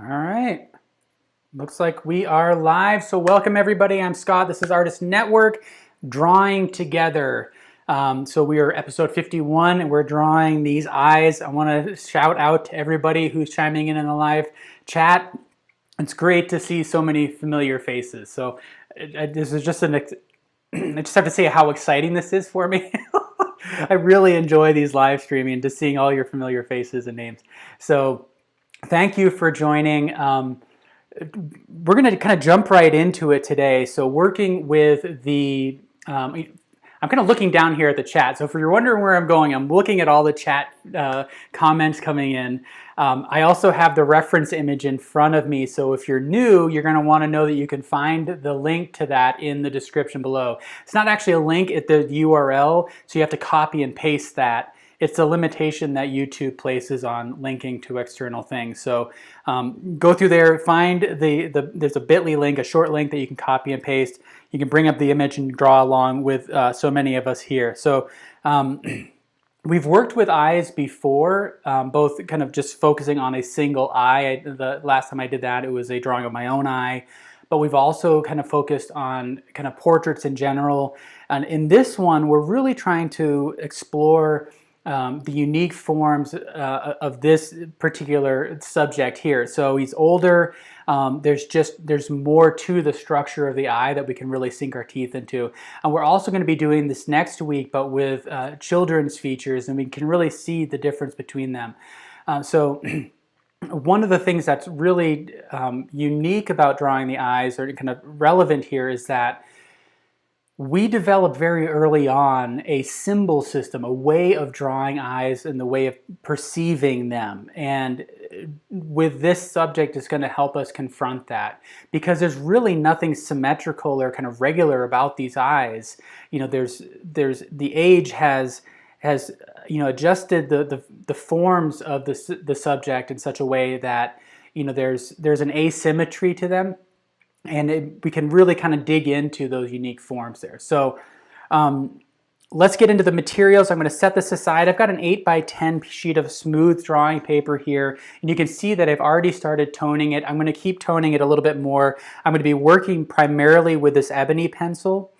All right. Looks like we are live. So welcome everybody. I'm Scott. This is Artist Network, Drawing Together. So we are episode 51 and we're drawing these eyes. I want to shout out to everybody who's chiming in the live chat. It's great to see so many familiar faces. So this is just I just have to say how exciting this is for me. I really enjoy these live streaming and just seeing all your familiar faces and names. So thank you for joining. We're going to kind of jump right into it today. So working with the, I'm kind of looking down here at the chat. So if you're wondering where I'm going, I'm looking at all the chat comments coming in. I also have the reference image in front of me. So if you're new, you're going to want to know that you can find the link to that in the description below. It's not actually a link at the URL, so you have to copy and paste that. It's a limitation that YouTube places on linking to external things. So go through there, find there's a bit.ly link, a short link that you can copy and paste. You can bring up the image and draw along with so many of us here. So we've worked with eyes before, both kind of just focusing on a single eye. The last time I did that, it was a drawing of my own eye. But we've also kind of focused on kind of portraits in general. And in this one, we're really trying to explore the unique forms of this particular subject here. So he's older. There's more to the structure of the eye that we can really sink our teeth into. And we're also going to be doing this next week, but with children's features, and we can really see the difference between them. So one of the things that's really unique about drawing the eyes, or kind of relevant here, is that we developed very early on a symbol system, a way of drawing eyes and the way of perceiving them. And with this subject, it's going to help us confront that, because there's really nothing symmetrical or kind of regular about these eyes. You know, there's the age has adjusted the forms of the subject in such a way that there's an asymmetry to them. And we can really kind of dig into those unique forms there. So let's get into the materials. I'm going to set this aside. I've got an 8x10 sheet of smooth drawing paper here. And you can see that I've already started toning it. I'm going to keep toning it a little bit more. I'm going to be working primarily with this Ebony pencil.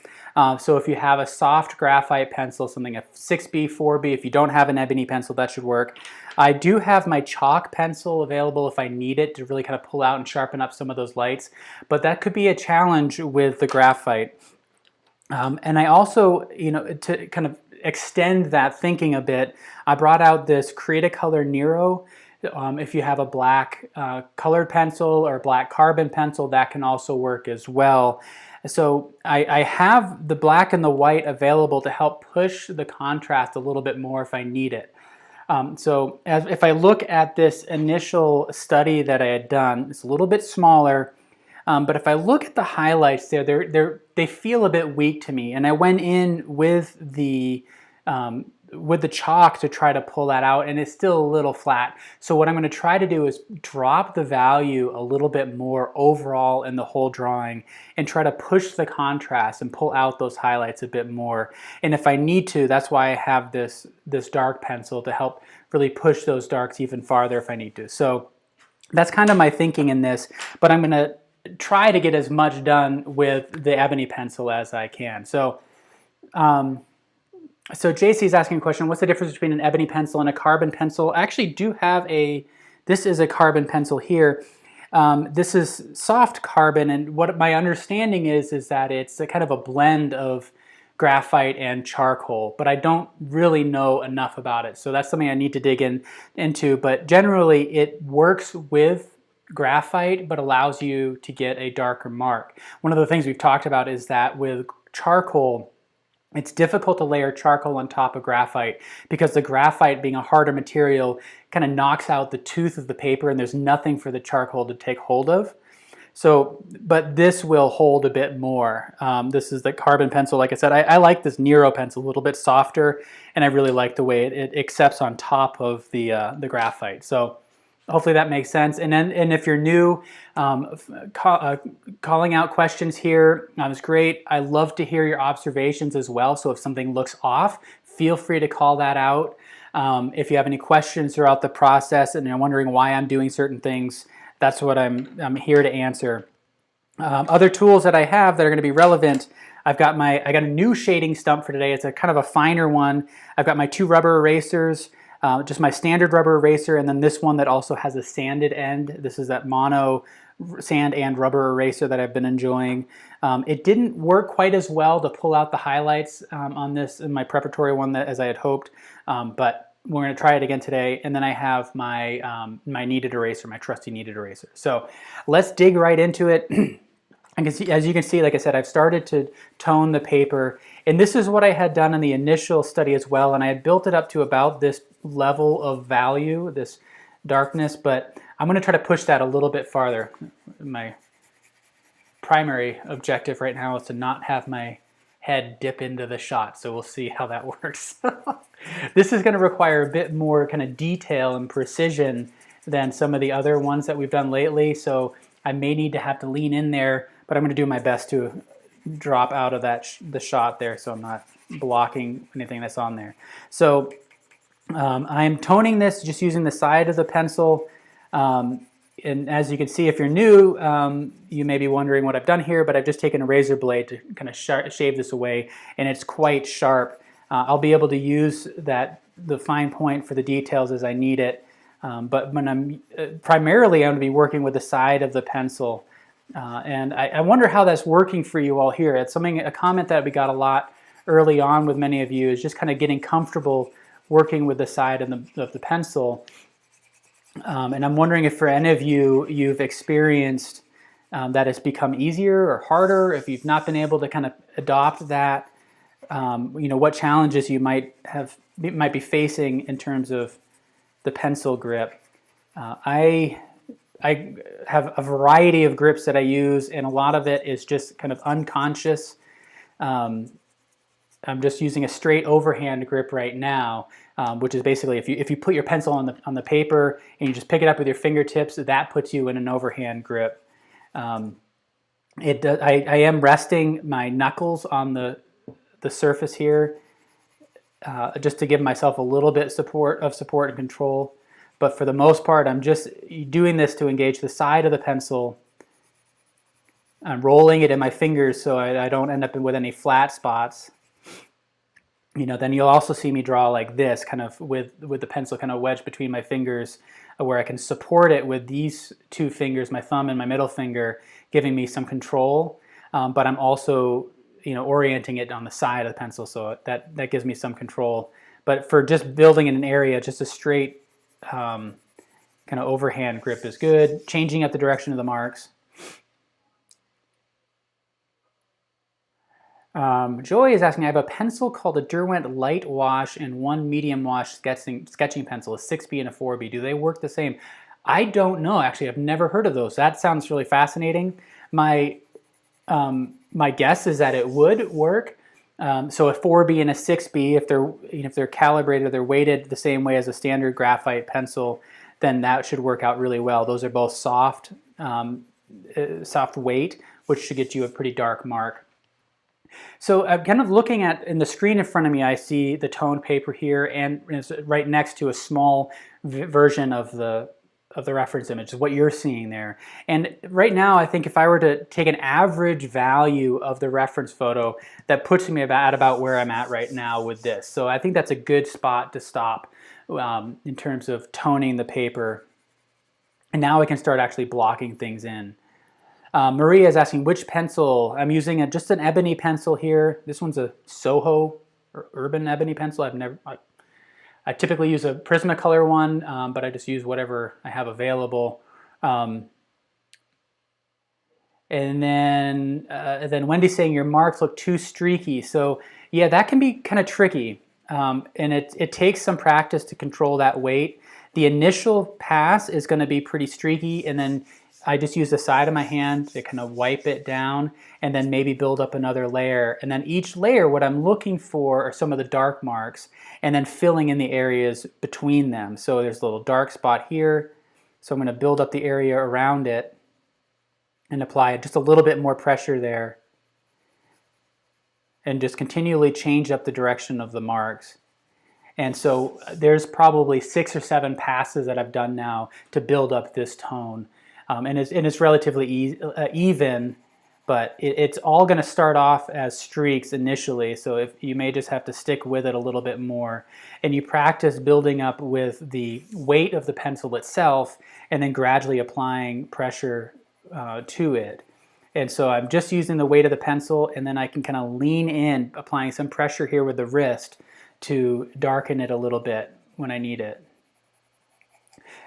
So if you have a soft graphite pencil, something a 6B, 4B, if you don't have an Ebony pencil, that should work. I do have my chalk pencil available if I need it to really kind of pull out and sharpen up some of those lights, but that could be a challenge with the graphite. And I also, to kind of extend that thinking a bit, I brought out this Creatacolor Nero. If you have a black colored pencil or black carbon pencil, that can also work as well. So I have the black and the white available to help push the contrast a little bit more if I need it. So if I look at this initial study that I had done, it's a little bit smaller, but if I look at the highlights there, they feel a bit weak to me. And I went in with the chalk to try to pull that out, and it's still a little flat. So what I'm going to try to do is drop the value a little bit more overall in the whole drawing and try to push the contrast and pull out those highlights a bit more. And if I need to, that's why I have this dark pencil to help really push those darks even farther if I need to. So that's kind of my thinking in this, but I'm going to try to get as much done with the Ebony pencil as I can. So JC is asking a question, what's the difference between an Ebony pencil and a carbon pencil? I actually do have this is a carbon pencil here. This is soft carbon, and what my understanding is that it's a kind of a blend of graphite and charcoal, but I don't really know enough about it. So that's something I need to dig into, but generally it works with graphite, but allows you to get a darker mark. One of the things we've talked about is that with charcoal, it's difficult to layer charcoal on top of graphite because the graphite, being a harder material, kind of knocks out the tooth of the paper and there's nothing for the charcoal to take hold of. So, but this will hold a bit more. This is the carbon pencil. Like I said, I like this Nero pencil, a little bit softer, and I really like the way it accepts on top of the graphite. So hopefully that makes sense. And if you're new, calling out questions here is great. I love to hear your observations as well. So if something looks off, feel free to call that out. If you have any questions throughout the process and you're wondering why I'm doing certain things, that's what I'm here to answer. Other tools that I have that are going to be relevant, I got a new shading stump for today. It's a kind of a finer one. I've got my 2 rubber erasers, just my standard rubber eraser, and then this one that also has a sanded end. This is that mono sand and rubber eraser that I've been enjoying. It didn't work quite as well to pull out the highlights on this in my preparatory one as I had hoped, but we're going to try it again today. And then I have my my kneaded eraser, my trusty kneaded eraser. So let's dig right into it. As you can see, like I said, I've started to tone the paper, and this is what I had done in the initial study as well, and I had built it up to about this level of value, this darkness, but I'm going to try to push that a little bit farther. My primary objective right now is to not have my head dip into the shot, so we'll see how that works. This is going to require a bit more kind of detail and precision than some of the other ones that we've done lately, so I may need to have to lean in there, but I'm going to do my best to drop out of that the shot there so I'm not blocking anything that's on there. So I'm toning this just using the side of the pencil. And as you can see, if you're new, you may be wondering what I've done here, but I've just taken a razor blade to kind of shave this away, and it's quite sharp. I'll be able to use the fine point for the details as I need it. But when I'm primarily, I'm going to be working with the side of the pencil, and I wonder how that's working for you all here. It's a comment that we got a lot early on with many of you is just kind of getting comfortable working with the side of the pencil. And I'm wondering if for any of you, you've experienced that it's become easier or harder, if you've not been able to kind of adopt that, what challenges you might be facing in terms of the pencil grip. I have a variety of grips that I use, and a lot of it is just kind of unconscious. I'm just using a straight overhand grip right now, which is basically if you put your pencil on the paper and you just pick it up with your fingertips, that puts you in an overhand grip. I am resting my knuckles on the surface here, just to give myself a little bit of support and control. But for the most part, I'm just doing this to engage the side of the pencil. I'm rolling it in my fingers so I don't end up with any flat spots. Then you'll also see me draw like this, kind of with the pencil kind of wedged between my fingers, where I can support it with these 2 fingers, my thumb and my middle finger, giving me some control. But I'm also orienting it on the side of the pencil, so that gives me some control. But for just building in an area, just a straight kind of overhand grip is good. Changing up the direction of the marks. Joy is asking, I have a pencil called a Derwent Light Wash and 1 medium wash sketching pencil, a 6B and a 4B. Do they work the same? I don't know, actually. I've never heard of those. That sounds really fascinating. My guess is that it would work. So a 4B and a 6B, if they're calibrated, they're weighted the same way as a standard graphite pencil, then that should work out really well. Those are both soft weight, which should get you a pretty dark mark. So I'm kind of looking at, in the screen in front of me, I see the toned paper here, and it's right next to a small version of the reference image, is what you're seeing there. And right now, I think if I were to take an average value of the reference photo, that puts me at about where I'm at right now with this. So I think that's a good spot to stop in terms of toning the paper. And now I can start actually blocking things in. Maria is asking which pencil. I'm using just an ebony pencil here. This one's a Soho or Urban Ebony pencil. I typically use a Prismacolor one, but I just use whatever I have available. And then Wendy's saying your marks look too streaky. So yeah, that can be kind of tricky, and it takes some practice to control that weight. The initial pass is going to be pretty streaky, and then I just use the side of my hand to kind of wipe it down and then maybe build up another layer. And then each layer, what I'm looking for are some of the dark marks and then filling in the areas between them. So there's a little dark spot here. So I'm going to build up the area around it and apply just a little bit more pressure there. And just continually change up the direction of the marks. And so there's probably 6 or 7 passes that I've done now to build up this tone. and it's relatively even, but it's all going to start off as streaks initially, so if you may just have to stick with it a little bit more, and you practice building up with the weight of the pencil itself and then gradually applying pressure to it. And so I'm just using the weight of the pencil, and then I can kind of lean in, applying some pressure here with the wrist to darken it a little bit when I need it.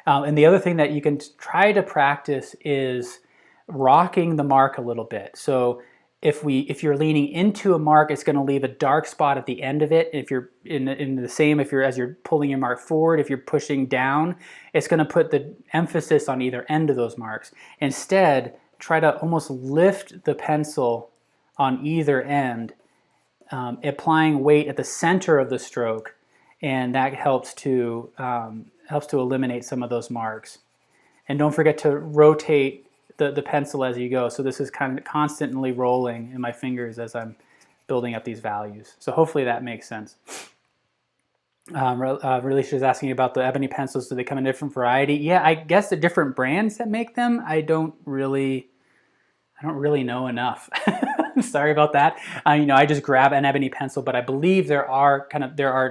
And the other thing that you can try to practice is rocking the mark a little bit. So if you're leaning into a mark, it's going to leave a dark spot at the end of it. If you're in the same, as you're pulling your mark forward, if you're pushing down, it's going to put the emphasis on either end of those marks. Instead, try to almost lift the pencil on either end, applying weight at the center of the stroke, and that helps to eliminate some of those marks. And don't forget to rotate the pencil as you go. So this is kind of constantly rolling in my fingers as I'm building up these values. So hopefully that makes sense. Relisha is asking about the ebony pencils. Do they come in a different variety? Yeah, I guess the different brands that make them. I don't really know enough. Sorry about that. I just grab an ebony pencil, but I believe there are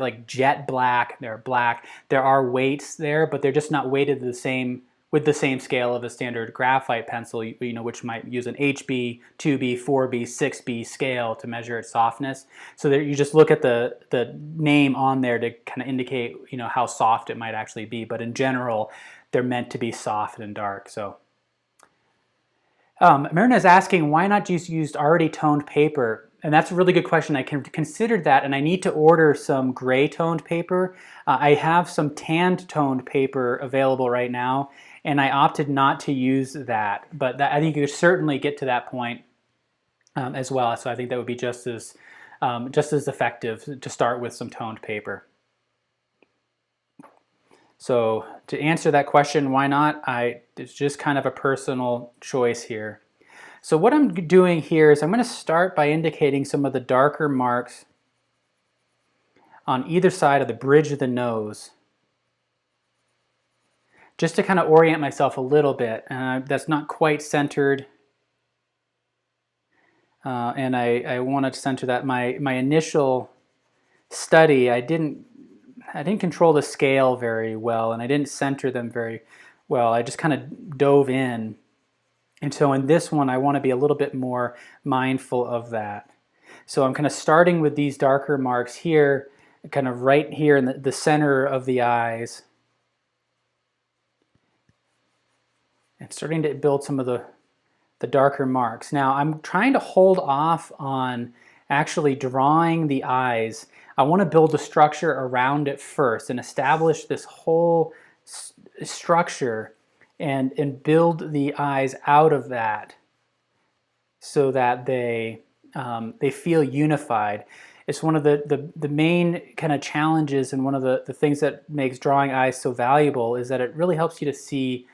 like jet black, there are black, there are weights there, but they're just not weighted with the same scale of a standard graphite pencil, which might use an HB, 2B, 4B, 6B scale to measure its softness. So there, you just look at the name on there to kind of indicate how soft it might actually be. But in general, they're meant to be soft and dark. So Marina is asking, why not just use already toned paper? And that's a really good question. I considered that, and I need to order some gray toned paper. I have some tanned toned paper available right now, and I opted not to use that. But I think you could certainly get to that point as well. So I think that would be just as effective to start with some toned paper. So to answer that question, why not? It's just kind of a personal choice here. So what I'm doing here is I'm going to start by indicating some of the darker marks on either side of the bridge of the nose, just to kind of orient myself a little bit. That's not quite centered, and I want to center that. My initial study, I didn't control the scale very well, and I didn't center them very well. I just kind of dove in. And so in this one, I want to be a little bit more mindful of that. So I'm kind of starting with these darker marks here, kind of right here in the center of the eyes, and starting to build some of the darker marks. Now I'm trying to hold off on actually drawing the eyes. I want to build a structure around it first and establish this whole structure and build the eyes out of that so that they feel unified. It's one of the main kind of challenges, and one of the things that makes drawing eyes so valuable is that it really helps you to see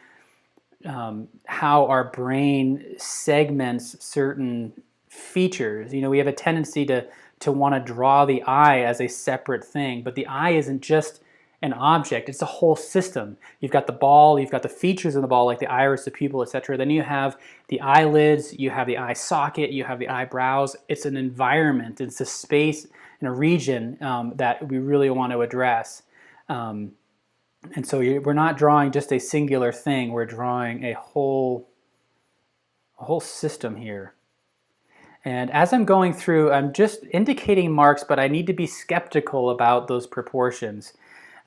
how our brain segments certain features. We have a tendency to want to draw the eye as a separate thing, but the eye isn't just an object, it's a whole system. You've got the ball, you've got the features of the ball like the iris, the pupil, etc. Then you have the eyelids, you have the eye socket, you have the eyebrows. It's an environment, it's a space and a region that we really want to address. And so we're not drawing just a singular thing, we're drawing a whole system here. And as I'm going through, I'm just indicating marks, but I need to be skeptical about those proportions.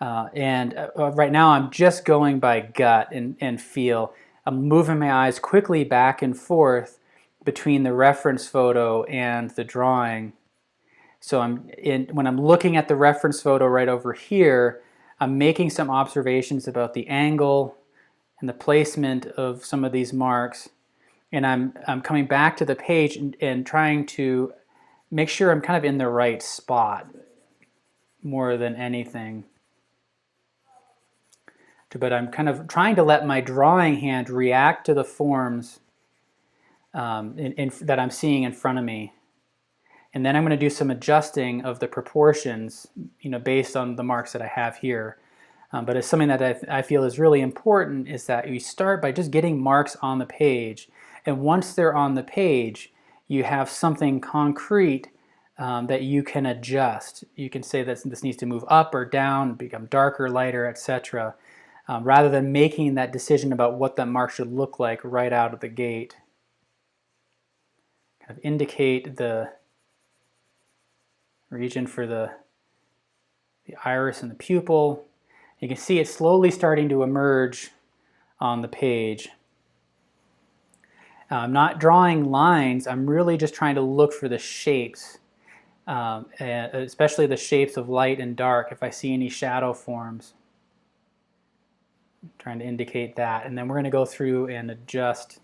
Right now I'm just going by gut and feel. I'm moving my eyes quickly back and forth between the reference photo and the drawing. So when I'm looking at the reference photo right over here, I'm making some observations about the angle and the placement of some of these marks. And I'm coming back to the page and trying to make sure I'm kind of in the right spot more than anything. But I'm kind of trying to let my drawing hand react to the forms that I'm seeing in front of me. And then I'm going to do some adjusting of the proportions, based on the marks that I have here. But it's something that I feel is really important, is that you start by just getting marks on the page. And once they're on the page, you have something concrete that you can adjust. You can say that this needs to move up or down, become darker, lighter, etc. Rather than making that decision about what that mark should look like right out of the gate. Kind of indicate the region for the iris and the pupil. You can see it slowly starting to emerge on the page. I'm not drawing lines, I'm really just trying to look for the shapes, especially the shapes of light and dark, if I see any shadow forms. I'm trying to indicate that, and then we're going to go through and adjust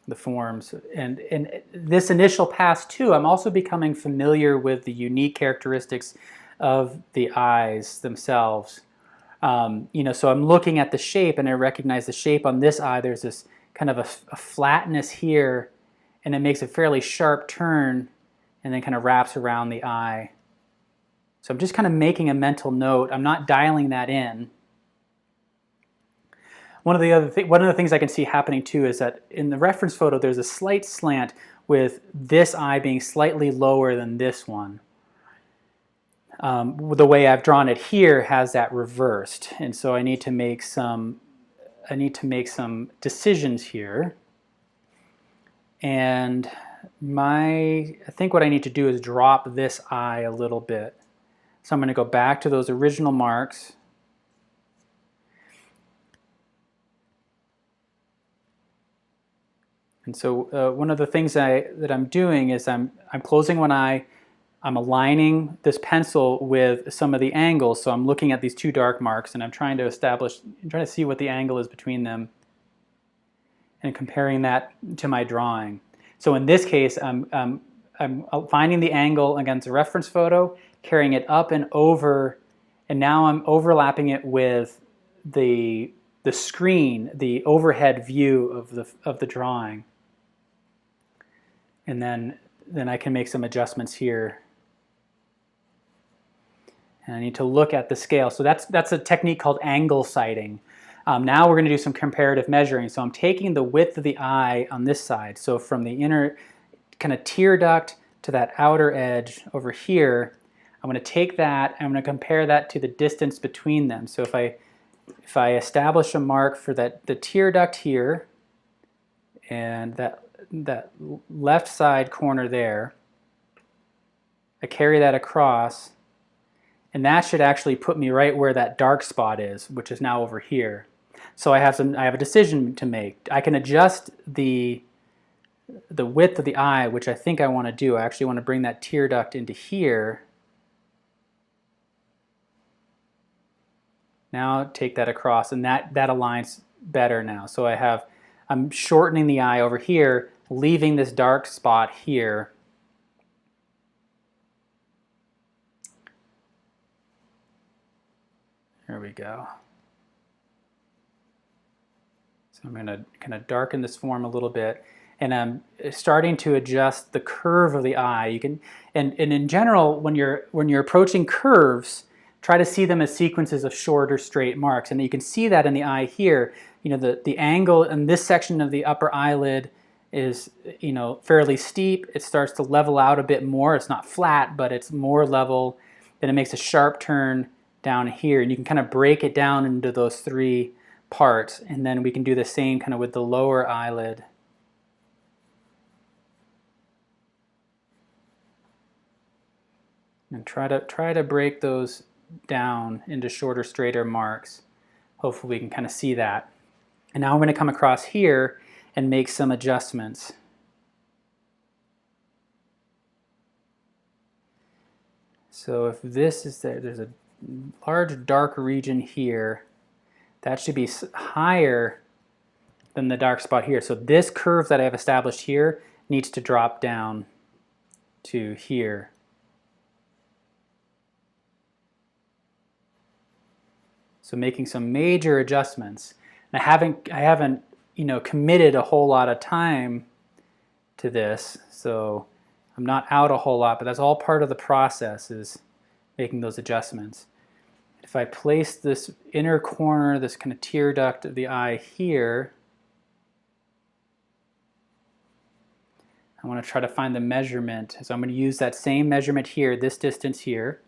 the forms. And in this initial pass too, I'm also becoming familiar with the unique characteristics of the eyes themselves. So I'm looking at the shape and I recognize the shape on this eye. There's this kind of a flatness here, and it makes a fairly sharp turn and then kind of wraps around the eye. So I'm just kind of making a mental note. I'm not dialing that in. One of the things I can see happening too is that in the reference photo there's a slight slant with this eye being slightly lower than this one. The way I've drawn it here has that reversed, and so I need to make some decisions here. And I think what I need to do is drop this eye a little bit. So I'm going to go back to those original marks. And so one of the things that I'm doing is I'm closing one eye. I'm aligning this pencil with some of the angles, so I'm looking at these two dark marks and I'm trying to see what the angle is between them and comparing that to my drawing. So in this case, I'm finding the angle against the reference photo, carrying it up and over, and now I'm overlapping it with the screen, the overhead view of the drawing. And then I can make some adjustments here. And I need to look at the scale. So that's a technique called angle sighting. Now we're going to do some comparative measuring. So I'm taking the width of the eye on this side. So from the inner kind of tear duct to that outer edge over here, I'm going to take that and I'm going to compare that to the distance between them. So if I establish a mark for the tear duct here and that left side corner there, I carry that across, and that should actually put me right where that dark spot is, which is now over here. So I have a decision to make. I can adjust the width of the eye, which I think I want to do. I actually want to bring that tear duct into here. Now take that across, and that aligns better now. So I'm shortening the eye over here, leaving this dark spot here. There we go. So I'm going to kind of darken this form a little bit, and I'm starting to adjust the curve of the eye. You can, and in general, when you're approaching curves, try to see them as sequences of short or straight marks, and you can see that in the eye here. The angle in this section of the upper eyelid is fairly steep. It starts to level out a bit more. It's not flat, but it's more level. Then it makes a sharp turn down here, and you can kind of break it down into those three parts, and then we can do the same kind of with the lower eyelid. And try to break those down into shorter, straighter marks. Hopefully we can kind of see that. And now I'm going to come across here and make some adjustments. So if this is there's a large dark region here, that should be higher than the dark spot here. So this curve that I've established here needs to drop down to here. So making some major adjustments. And I haven't committed a whole lot of time to this, so I'm not out a whole lot, but that's all part of the process, is making those adjustments. if I place this inner corner, this kind of tear duct of the eye here, I want to try to find the measurement. So I'm going to use that same measurement here, this distance here.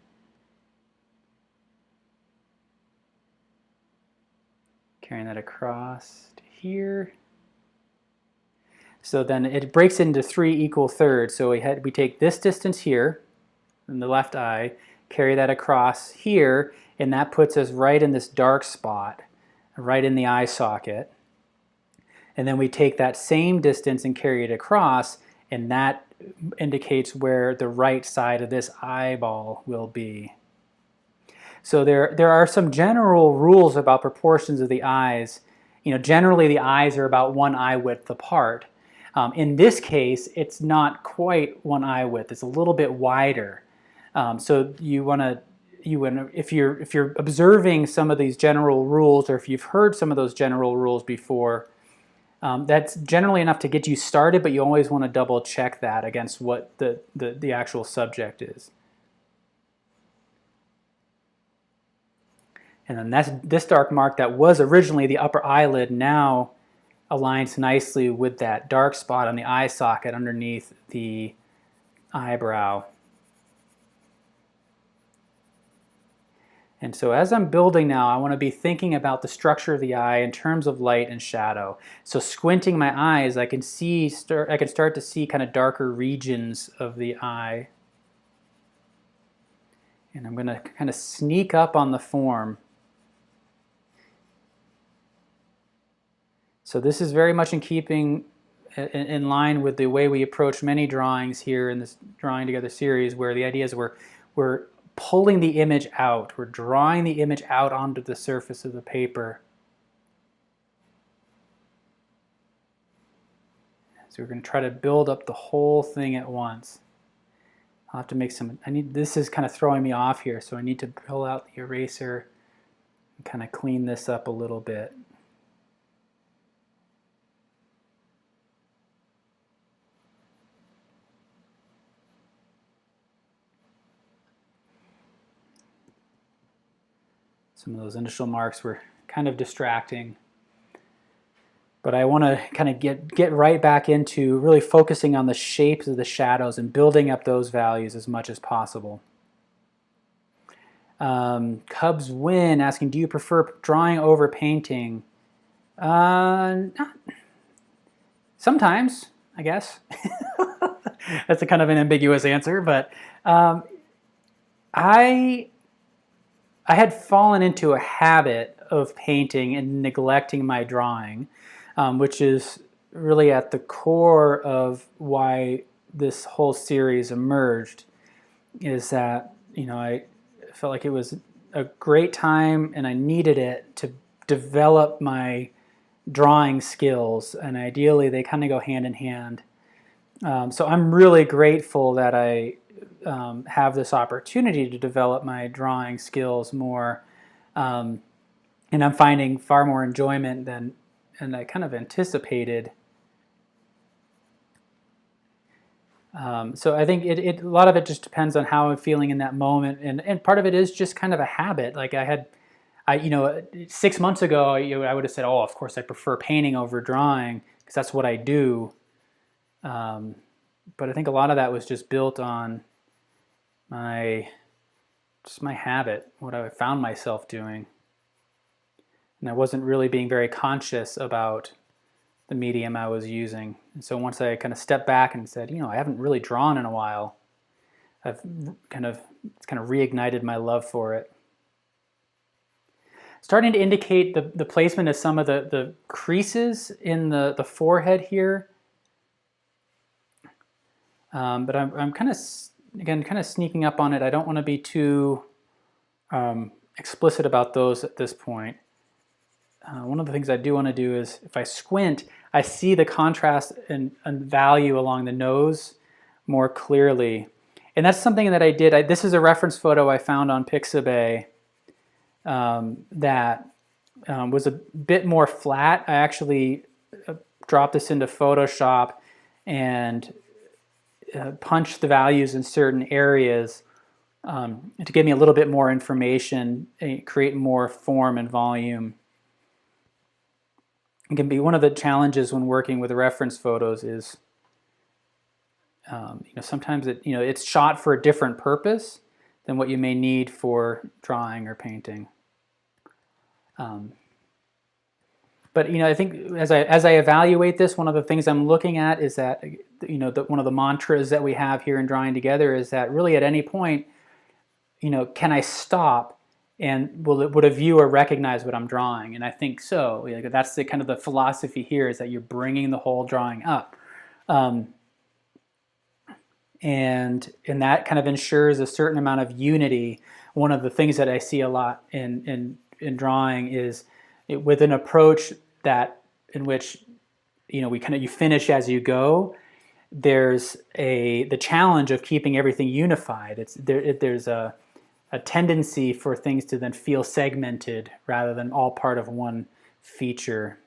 Carrying that across to here. So then it breaks into 3 equal thirds. So we take this distance here in the left eye, carry that across here, and that puts us right in this dark spot, right in the eye socket. And then we take that same distance and carry it across, and that indicates where the right side of this eyeball will be. So there are some general rules about proportions of the eyes. You know, generally the eyes are about 1 eye width apart. In this case, it's not quite 1 eye width. It's a little bit wider. So if you're observing some of these general rules, or if you've heard some of those general rules before, that's generally enough to get you started, but you always want to double check that against what the actual subject is. And then this dark mark that was originally the upper eyelid now aligns nicely with that dark spot on the eye socket underneath the eyebrow. And so as I'm building now, I want to be thinking about the structure of the eye in terms of light and shadow. So squinting my eyes, I can start to see kind of darker regions of the eye. And I'm going to kind of sneak up on the form. So this is very much in keeping, in line with the way we approach many drawings here in this Drawing Together series, where the idea is we're pulling the image out. We're drawing the image out onto the surface of the paper. So we're going to try to build up the whole thing at once. I'll have to make some, this is kind of throwing me off here, so I need to pull out the eraser and kind of clean this up a little bit. Some of those initial marks were kind of distracting. But I want to kind of get right back into really focusing on the shapes of the shadows and building up those values as much as possible. Cubs Win asking, do you prefer drawing over painting? Sometimes, I guess. That's a kind of an ambiguous answer, but I had fallen into a habit of painting and neglecting my drawing, which is really at the core of why this whole series emerged, is that, you know, I felt like it was a great time and I needed it to develop my drawing skills, and ideally they kind of go hand in hand. So I'm really grateful that I have this opportunity to develop my drawing skills more, and I'm finding far more enjoyment than I kind of anticipated. So I think a lot of it just depends on how I'm feeling in that moment, and part of it is just kind of a habit. Like you know, 6 months ago, I would have said, oh, of course I prefer painting over drawing because that's what I do. But I think a lot of that was just built on my habit, what I found myself doing. And I wasn't really being very conscious about the medium I was using. And so once I kind of stepped back and said, you know, I haven't really drawn in a while, it's kind of reignited my love for it. Starting to indicate the placement of some of the creases in the forehead here. But I'm kind of sneaking up on it. I don't want to be too explicit about those at this point. One of the things I do want to do is, if I squint, I see the contrast and value along the nose more clearly. And that's something that I did. This is a reference photo I found on Pixabay that was a bit more flat. I actually dropped this into Photoshop and punched the values in certain areas to give me a little bit more information, create more form and volume. It can be one of the challenges when working with reference photos is, sometimes it's shot for a different purpose than what you may need for drawing or painting. But I think as I evaluate this, one of the things I'm looking at is that one of the mantras that we have here in Drawing Together is that really at any point, can I stop and would a viewer recognize what I'm drawing? And I think so. That's the kind of the philosophy here, is that you're bringing the whole drawing up. And that kind of ensures a certain amount of unity. One of the things that I see a lot in drawing is with an approach in which you finish as you go. There's the challenge of keeping everything unified. There's a tendency for things to then feel segmented rather than all part of one feature.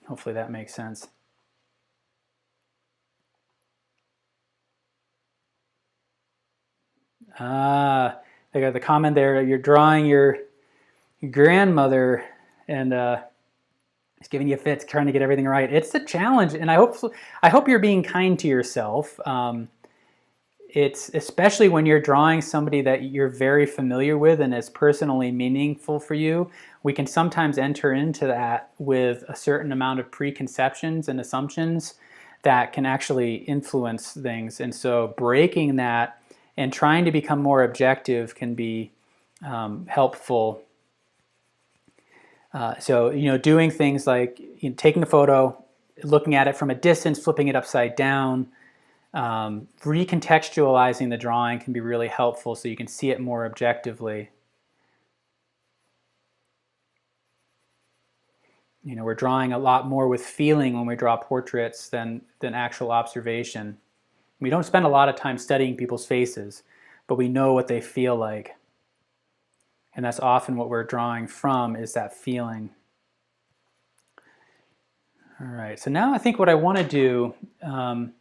Hopefully that makes sense. I got the comment there. You're drawing your grandmother, and it's giving you fits, trying to get everything right. It's a challenge, and I hope you're being kind to yourself. It's especially when you're drawing somebody that you're very familiar with and is personally meaningful for you. We can sometimes enter into that with a certain amount of preconceptions and assumptions that can actually influence things. And so breaking that and trying to become more objective can be helpful. So doing things like taking a photo, looking at it from a distance, flipping it upside down, recontextualizing the drawing can be really helpful so you can see it more objectively. We're drawing a lot more with feeling when we draw portraits than actual observation. We don't spend a lot of time studying people's faces, but we know what they feel like. And that's often what we're drawing from, is that feeling. All right, so now I think what I want to do, I'm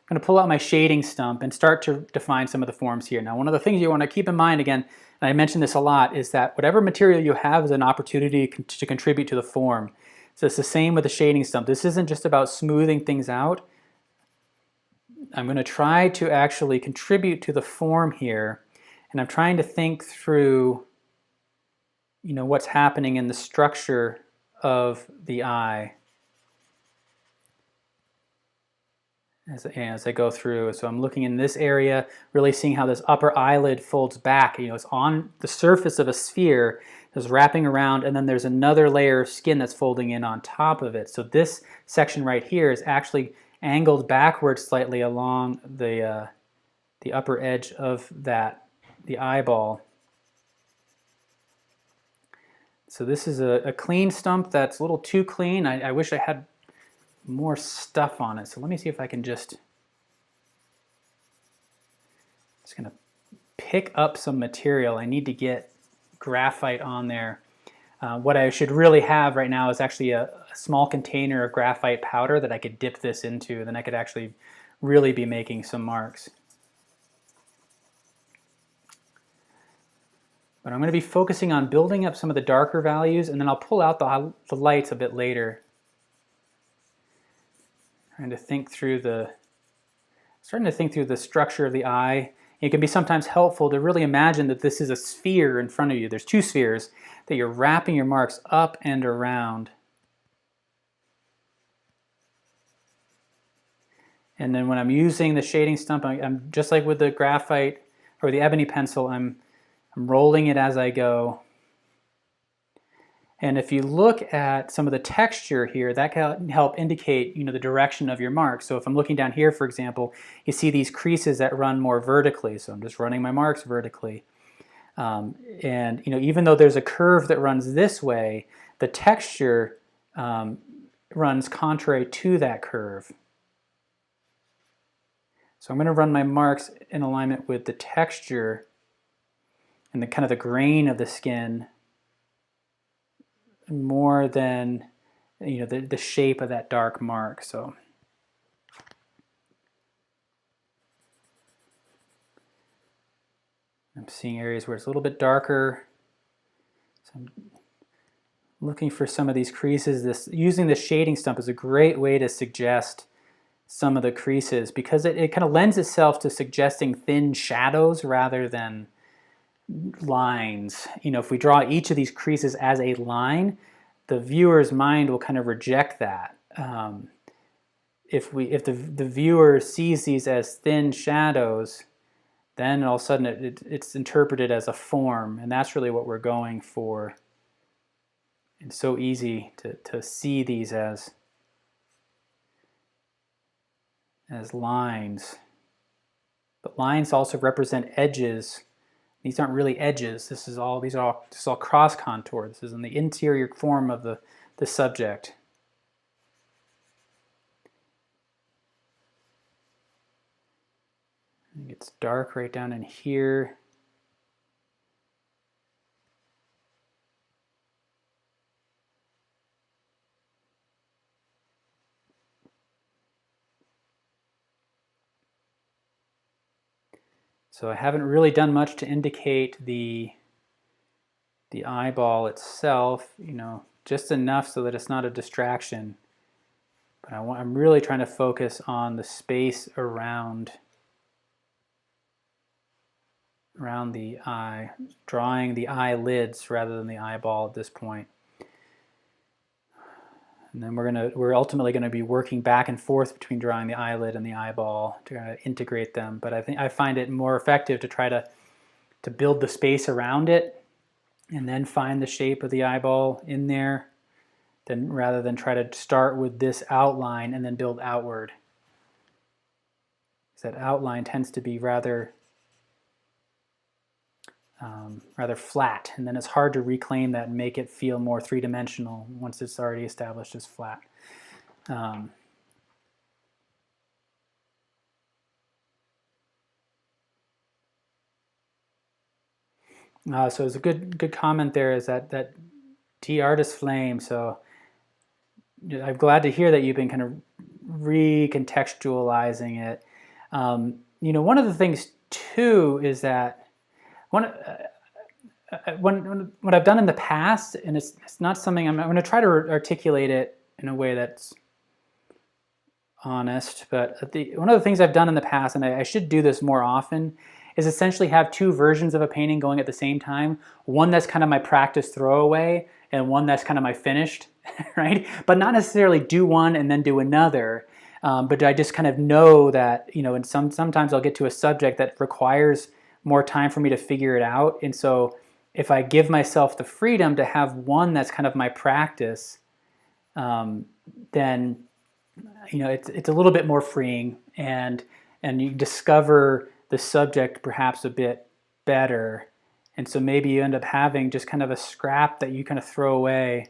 going to pull out my shading stump and start to define some of the forms here. Now, one of the things you want to keep in mind, again, and I mention this a lot, is that whatever material you have is an opportunity to contribute to the form. So it's the same with the shading stump. This isn't just about smoothing things out. I'm going to try to actually contribute to the form here, and I'm trying to think through what's happening in the structure of the eye as I go through. So I'm looking in this area, really seeing how this upper eyelid folds back. It's on the surface of a sphere, it's wrapping around, and then there's another layer of skin that's folding in on top of it. So this section right here is actually angled backwards slightly along the upper edge of the eyeball. So this is a clean stump that's a little too clean. I wish I had more stuff on it. So let me see if I can just gonna pick up some material. I need to get graphite on there. What I should really have right now is actually a small container of graphite powder that I could dip this into. Then I could actually really be making some marks. But I'm going to be focusing on building up some of the darker values, and then I'll pull out the lights a bit later. Starting to think through the structure of the eye. It can be sometimes helpful to really imagine that this is a sphere in front of you. There's two spheres that you're wrapping your marks up and around. And then when I'm using the shading stump, I'm just like with the graphite or the ebony pencil, I'm rolling it as I go. And if you look at some of the texture here, that can help indicate, the direction of your mark. So if I'm looking down here, for example, you see these creases that run more vertically. So I'm just running my marks vertically. And even though there's a curve that runs this way, the texture runs contrary to that curve. So I'm going to run my marks in alignment with the texture and the kind of the grain of the skin more than the shape of that dark mark. So I'm seeing areas where it's a little bit darker. So I'm looking for some of these creases. Using the shading stump is a great way to suggest some of the creases because it kind of lends itself to suggesting thin shadows rather than lines. You know, if we draw each of these creases as a line, the viewer's mind will kind of reject that. If the viewer sees these as thin shadows, then all of a sudden it's interpreted as a form, and that's really what we're going for. It's so easy to see these as lines. But lines also represent edges. These aren't really edges. This is all cross contour. This is in the interior form of the subject. I think it's dark right down in here. So I haven't really done much to indicate the eyeball itself, you know, just enough so that it's not a distraction. But I'm really trying to focus on the space around the eye, drawing the eyelids rather than the eyeball at this point. And then we're ultimately gonna be working back and forth between drawing the eyelid and the eyeball to integrate them. But I find it more effective to try to build the space around it and then find the shape of the eyeball in there, rather than try to start with this outline and then build outward. Because that outline tends to be rather flat, and then it's hard to reclaim that and make it feel more three-dimensional once it's already established as flat. So it's a good comment there, is that T Artist Flame. So I'm glad to hear that you've been kind of recontextualizing it. You know, one of the things too is that what I've done in the past, and it's not something I'm going to try to articulate it in a way that's honest, but one of the things I've done in the past, and I should do this more often, is essentially have two versions of a painting going at the same time. One that's kind of my practice throwaway, and one that's kind of my finished, right? But not necessarily do one and then do another. But I just kind of know that, you know, and sometimes I'll get to a subject that requires more time for me to figure it out. And so if I give myself the freedom to have one that's kind of my practice, then, you know, it's a little bit more freeing, and you discover the subject perhaps a bit better. And so maybe you end up having just kind of a scrap that you kind of throw away,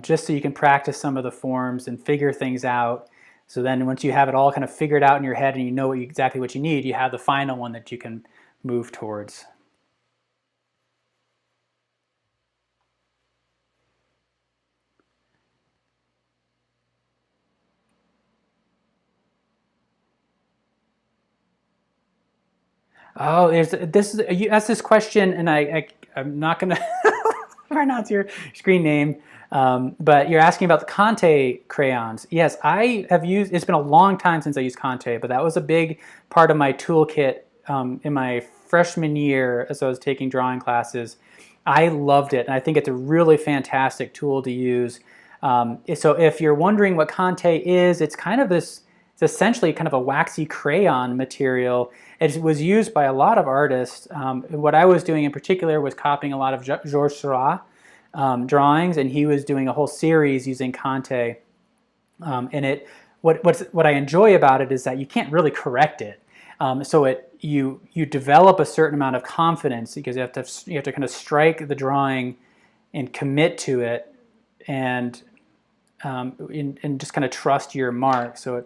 just so you can practice some of the forms and figure things out. So then once you have it all kind of figured out in your head and you know exactly what you need, you have the final one that you can move towards. Oh, you asked this question, and I'm not going to pronounce your screen name, but you're asking about the Conte crayons. Yes, I have used, it's been a long time since I used Conte, but that was a big part of my toolkit in my freshman year as I was taking drawing classes. I loved it, and I think it's a really fantastic tool to use. So if you're wondering what Conte is, it's kind of this, it's essentially kind of a waxy crayon material. It was used by a lot of artists. What I was doing in particular was copying a lot of Georges Seurat drawings, and he was doing a whole series using Conte. And what I enjoy about it is that you can't really correct it. So you develop a certain amount of confidence because you have to kind of strike the drawing and commit to it, and just kind of trust your mark. So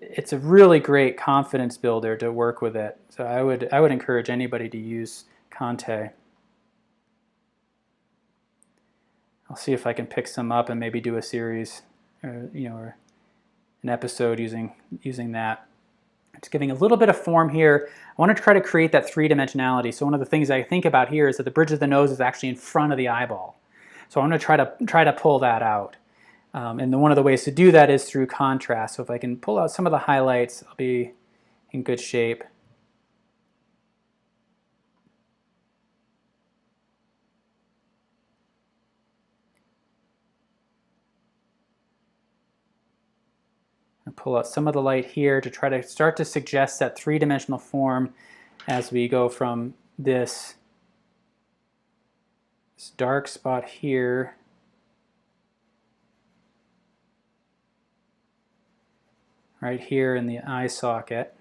it's a really great confidence builder to work with it. So I would encourage anybody to use Conte. I'll see if I can pick some up and maybe do a series, or an episode using that. Just giving a little bit of form here. I want to try to create that three-dimensionality. So one of the things I think about here is that the bridge of the nose is actually in front of the eyeball. So I'm going to try to pull that out. And one of the ways to do that is through contrast. So if I can pull out some of the highlights, I'll be in good shape. Pull out some of the light here to try to start to suggest that three-dimensional form as we go from this dark spot here right here in the eye socket.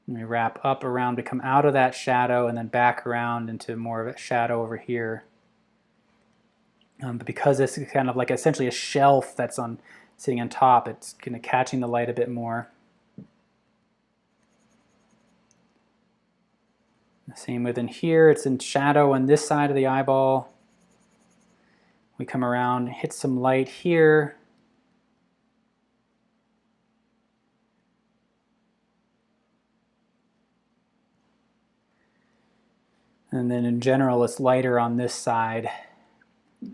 And we wrap up around to come out of that shadow and then back around into more of a shadow over here. But because this is kind of like essentially a shelf that's sitting on top, it's kind of catching the light a bit more. The same within here, it's in shadow on this side of the eyeball. We come around, hit some light here. And then in general, it's lighter on this side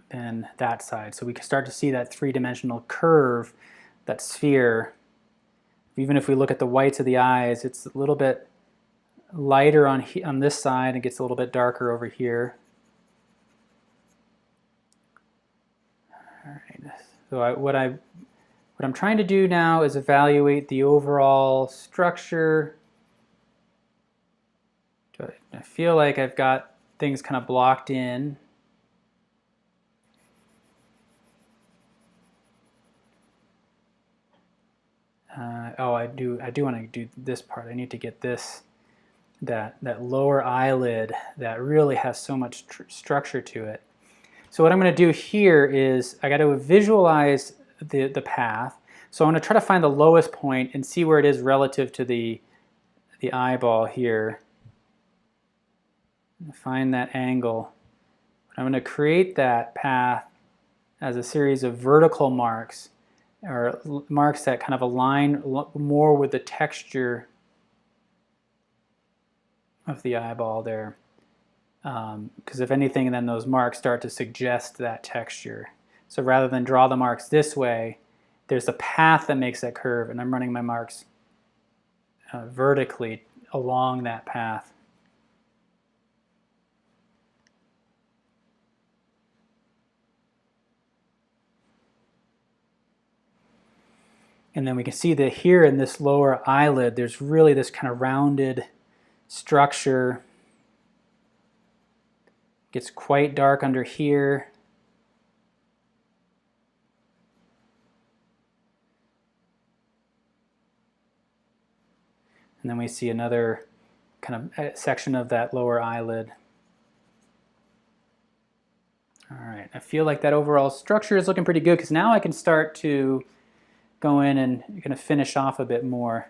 than that side. So we can start to see that three-dimensional curve, that sphere. Even if we look at the whites of the eyes, it's a little bit lighter on this side and gets a little bit darker over here. All right. So what I'm trying to do now is evaluate the overall structure. I feel like I've got things kind of blocked in. Oh, I do want to do this part. I need to get that lower eyelid that really has so much structure to it. So what I'm going to do here is I got to visualize the path. So I'm going to try to find the lowest point and see where it is relative to the eyeball here. Find that angle. I'm going to create that path as a series of vertical marks, or marks that kind of align more with the texture of the eyeball there. Because if anything, then those marks start to suggest that texture. So rather than draw the marks this way, there's a path that makes that curve, and I'm running my marks vertically along that path. And then we can see that here in this lower eyelid, there's really this kind of rounded structure. Gets quite dark under here. And then we see another kind of section of that lower eyelid. All right, I feel like that overall structure is looking pretty good because now I can start to go in and kind of finish off a bit more.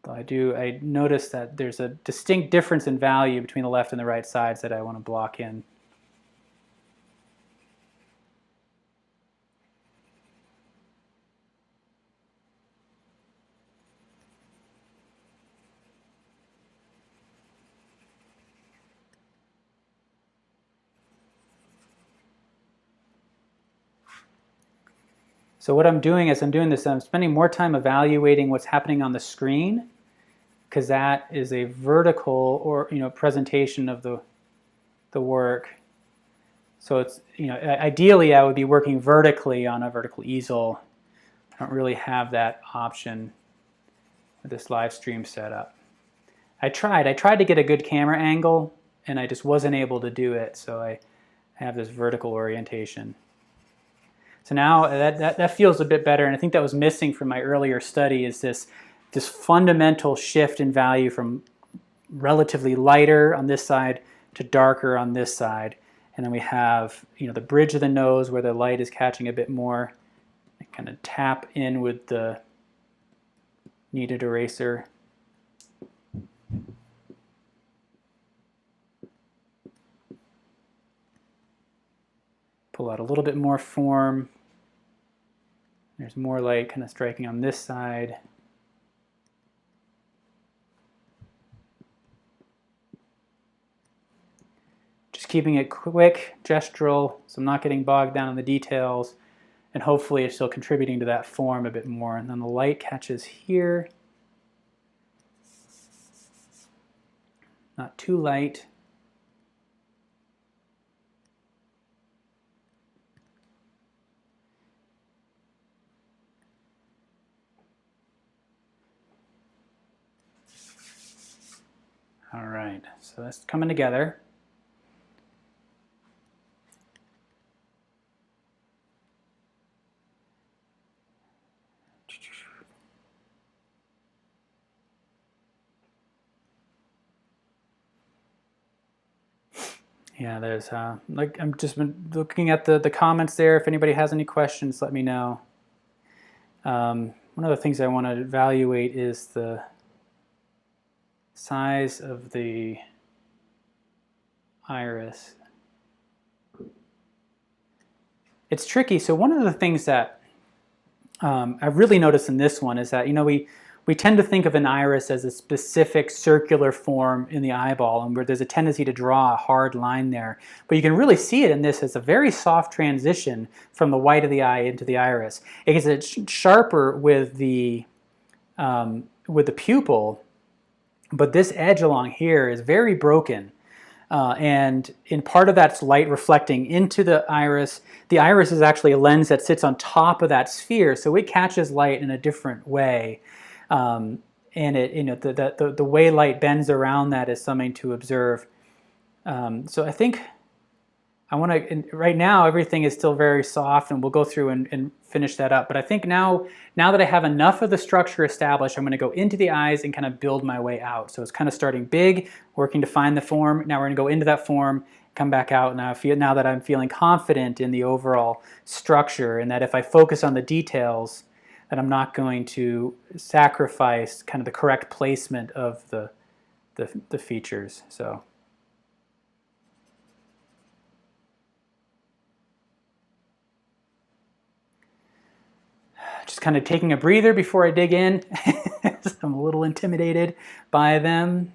Although I notice that there's a distinct difference in value between the left and the right sides that I want to block in. So what I'm doing as I'm doing this, I'm spending more time evaluating what's happening on the screen, because that is a vertical or presentation of the work. So it's ideally I would be working vertically on a vertical easel. I don't really have that option with this live stream setup. I tried to get a good camera angle and I just wasn't able to do it, so I have this vertical orientation. So now that feels a bit better, and I think that was missing from my earlier study is this fundamental shift in value from relatively lighter on this side to darker on this side. And then we have the bridge of the nose where the light is catching a bit more. I kind of tap in with the kneaded eraser. Pull out a little bit more form. There's more light kind of striking on this side. Just keeping it quick, gestural, so I'm not getting bogged down in the details, and hopefully it's still contributing to that form a bit more. And then the light catches here. Not too light. All right, so that's coming together. Yeah, there's like I'm just been looking at the comments there. If anybody has any questions, let me know. One of the things I want to evaluate is the size of the iris. It's tricky. So one of the things that I've really noticed in this one is that, you know, we tend to think of an iris as a specific circular form in the eyeball, and where there's a tendency to draw a hard line there. But you can really see it in this as a very soft transition from the white of the eye into the iris. It gets sharper with the pupil, but this edge along here is very broken. And in part of that's light reflecting into the iris. The iris is actually a lens that sits on top of that sphere, so it catches light in a different way. And it, you know, the way light bends around that is something to observe. So I think I want to, right now everything is still very soft, and we'll go through and finish that up. But I think now that I have enough of the structure established, I'm going to go into the eyes and kind of build my way out. So it's kind of starting big, working to find the form. Now we're going to go into that form, come back out. Now that I'm feeling confident in the overall structure, and that if I focus on the details, that I'm not going to sacrifice kind of the correct placement of the features. So. Just kind of taking a breather before I dig in. I'm a little intimidated by them.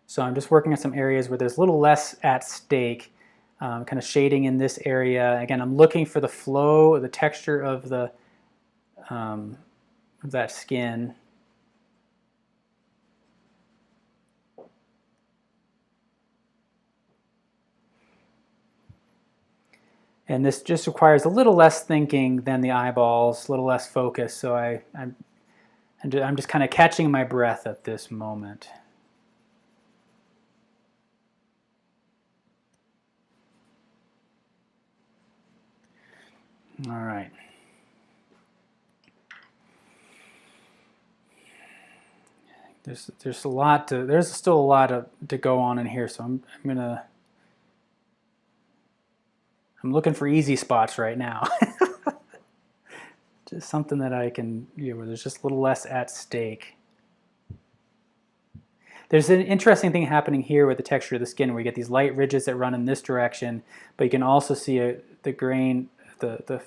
So I'm just working on some areas where there's a little less at stake, kind of shading in this area. Again, I'm looking for the flow, the texture of that skin. And this just requires a little less thinking than the eyeballs, a little less focus. So I'm just kind of catching my breath at this moment. All right. There's still a lot to go on in here. So I'm looking for easy spots right now. Just something that I can, you know, where there's just a little less at stake. There's an interesting thing happening here with the texture of the skin, where you get these light ridges that run in this direction, but you can also see the grain, the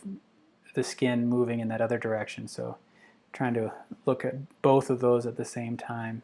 skin moving in that other direction. So trying to look at both of those at the same time.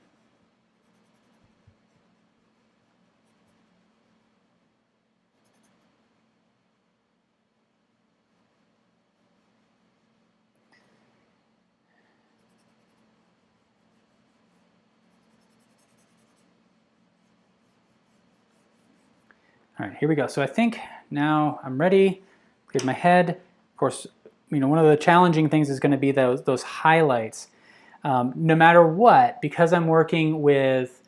All right, here we go. So I think now I'm ready. Cleared my head. Of course, you know, one of the challenging things is going to be those highlights. No matter what, because I'm working with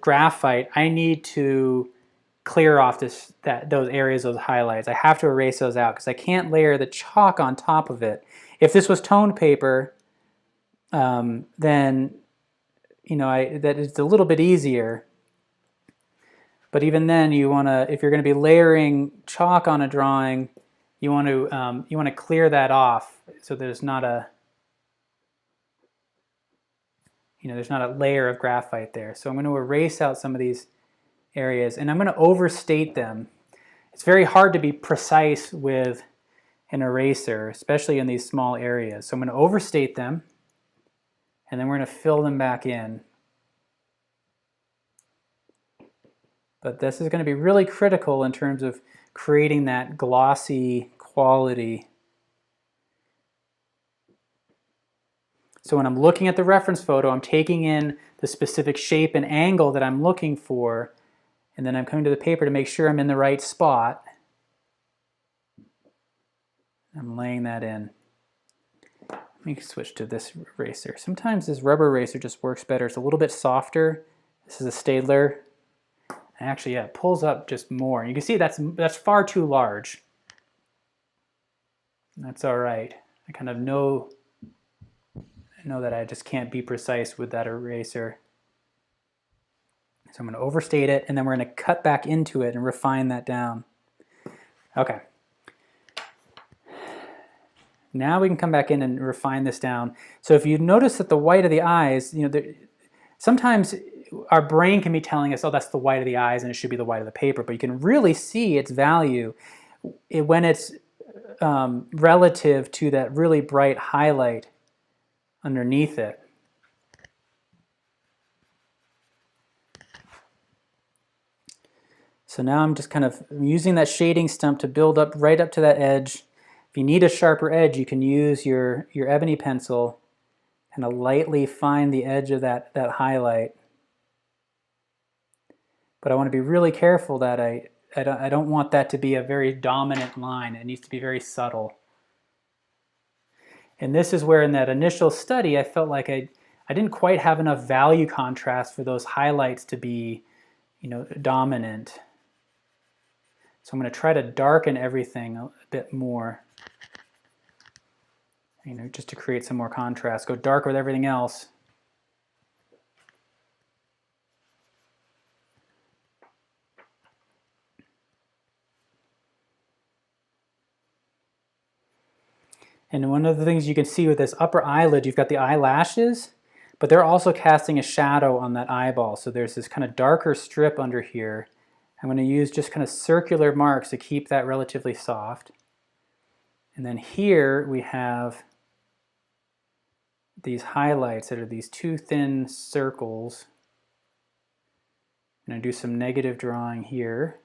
graphite, I need to clear off those areas, those highlights. I have to erase those out because I can't layer the chalk on top of it. If this was toned paper, then you know that it's a little bit easier. But even then, you want to, if you're going to be layering chalk on a drawing, you want to clear that off so there's not a, you know, there's not a layer of graphite there. So I'm going to erase out some of these areas, and I'm going to overstate them. it's very hard to be precise with an eraser, especially in these small areas. So I'm going to overstate them, and then we're going to fill them back in. But this is going to be really critical in terms of creating that glossy quality. So when I'm looking at the reference photo, I'm taking in the specific shape and angle that I'm looking for, and then I'm coming to the paper to make sure I'm in the right spot. I'm laying that in. Let me switch to this eraser. Sometimes this rubber eraser just works better. It's a little bit softer. This is a Staedtler. And actually, yeah, it pulls up just more. You can see that's far too large. That's all right. I kind of know that I just can't be precise with that eraser. So I'm going to overstate it, and then we're going to cut back into it and refine that down. Okay. Now we can come back in and refine this down. So if you notice that the white of the eyes, sometimes our brain can be telling us, oh, that's the white of the eyes and it should be the white of the paper, but you can really see its value when it's relative to that really bright highlight underneath it. So now I'm just kind of using that shading stump to build up right up to that edge. If you need a sharper edge, you can use your ebony pencil and lightly find the edge of that highlight. But I want to be really careful that I don't want that to be a very dominant line. It needs to be very subtle. And this is where in that initial study I felt like I didn't quite have enough value contrast for those highlights to be, dominant. So I'm going to try to darken everything a bit more. Just to create some more contrast. Go dark with everything else. And one of the things you can see with this upper eyelid, you've got the eyelashes, but they're also casting a shadow on that eyeball. So there's this kind of darker strip under here. I'm going to use just kind of circular marks to keep that relatively soft. And then here we have these highlights that are these two thin circles. I'm going to do some negative drawing here.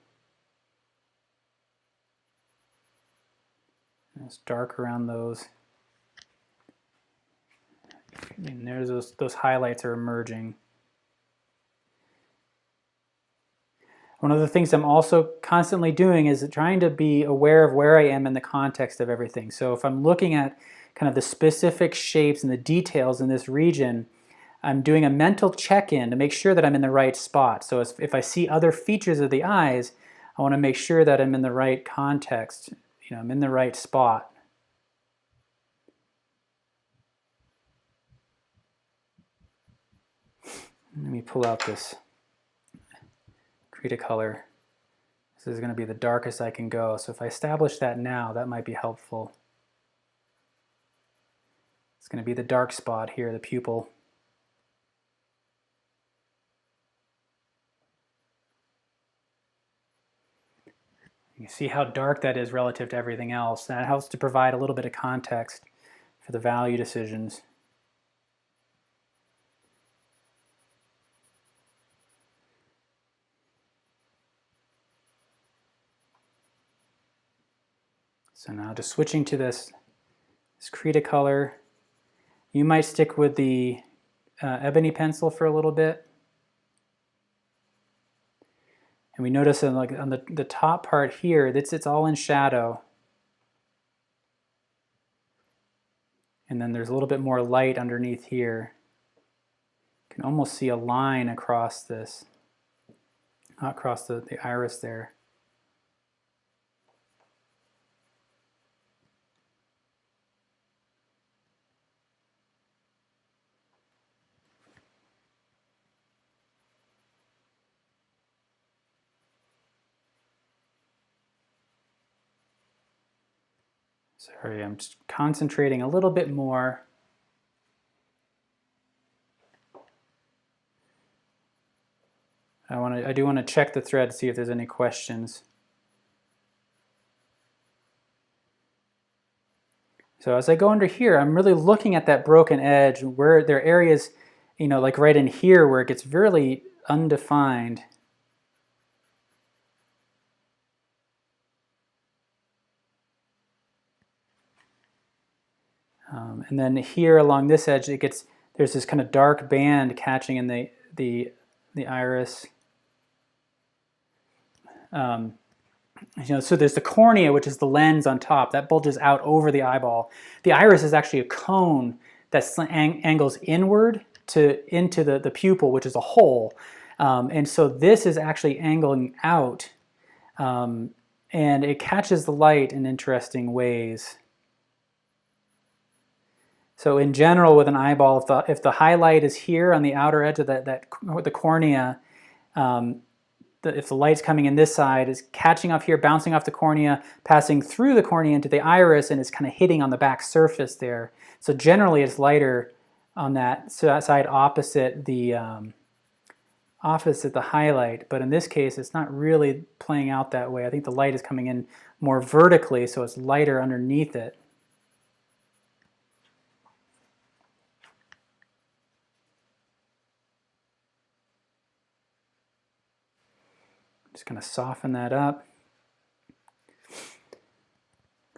It's dark around those. And there's those highlights are emerging. One of the things I'm also constantly doing is trying to be aware of where I am in the context of everything. So if I'm looking at kind of the specific shapes and the details in this region, I'm doing a mental check-in to make sure that I'm in the right spot. So if I see other features of the eyes, I want to make sure that I'm in the right context. I'm in the right spot. Let me pull out this Creatacolor. This is going to be the darkest I can go. So if I establish that now, that might be helpful. It's going to be the dark spot here, the pupil. You see how dark that is relative to everything else. That helps to provide a little bit of context for the value decisions. So now just switching to this Creatacolor. You might stick with the Ebony Pencil for a little bit. And we notice on the top part here, it's all in shadow. And then there's a little bit more light underneath here. You can almost see a line across this, across the iris there. Sorry, I'm just concentrating a little bit more. I do want to check the thread to see if there's any questions. So as I go under here, I'm really looking at that broken edge where there are areas, you know, like right in here where it gets really undefined. And then here along this edge, there's this kind of dark band catching in the iris. You know, so there's the cornea, which is the lens on top that bulges out over the eyeball. The iris is actually a cone that angles inward into the pupil, which is a hole. And so this is actually angling out, and it catches the light in interesting ways. So in general, with an eyeball, if the highlight is here on the outer edge of the cornea, if the light's coming in this side, is catching off here, bouncing off the cornea, passing through the cornea into the iris, and it's kind of hitting on the back surface there. So generally, it's lighter on that side opposite the highlight. But in this case, it's not really playing out that way. I think the light is coming in more vertically, so it's lighter underneath it. Just going to soften that up.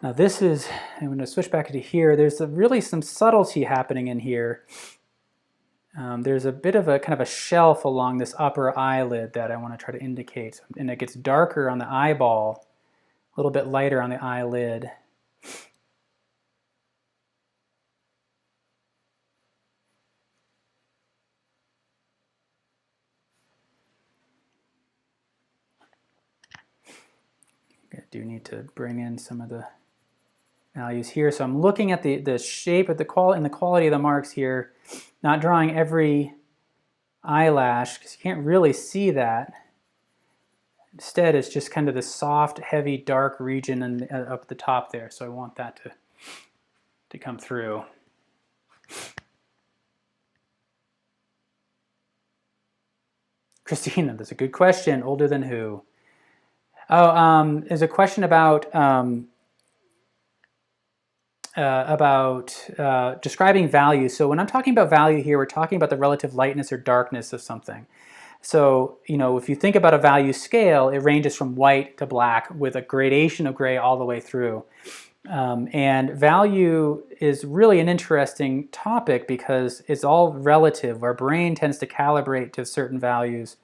Now this is, I'm going to switch back to here. There's really some subtlety happening in here. There's a bit of a kind of a shelf along this upper eyelid that I want to try to indicate. And it gets darker on the eyeball, a little bit lighter on the eyelid. I do need to bring in some of the values here. So I'm looking at the shape of the quality and the quality of the marks here, not drawing every eyelash because you can't really see that. Instead, it's just kind of the soft, heavy, dark region up at the top there. So I want that to come through. Christina, that's a good question. Older than who? Oh, there's a question about describing value. So when I'm talking about value here, we're talking about the relative lightness or darkness of something. So, you know, if you think about a value scale, it ranges from white to black with a gradation of gray all the way through. And value is really an interesting topic because it's all relative. Our brain tends to calibrate to certain values.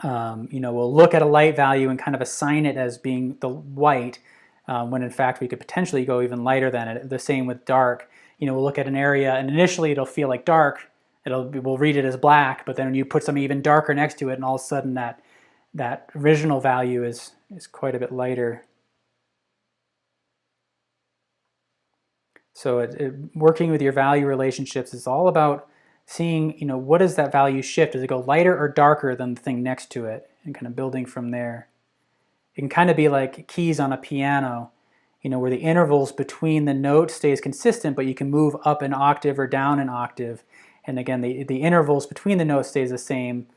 You know, we'll look at a light value and kind of assign it as being the white, when in fact we could potentially go even lighter than it. The same with dark. You know, we'll look at an area and initially it'll feel like dark. We'll read it as black, but then you put something even darker next to it, and all of a sudden that original value is quite a bit lighter. So working with your value relationships is all about seeing, you know, what does that value shift? Does it go lighter or darker than the thing next to it? And kind of building from there. It can kind of be like keys on a piano, you know, where the intervals between the notes stays consistent, but you can move up an octave or down an octave. And again, the intervals between the notes stays the same,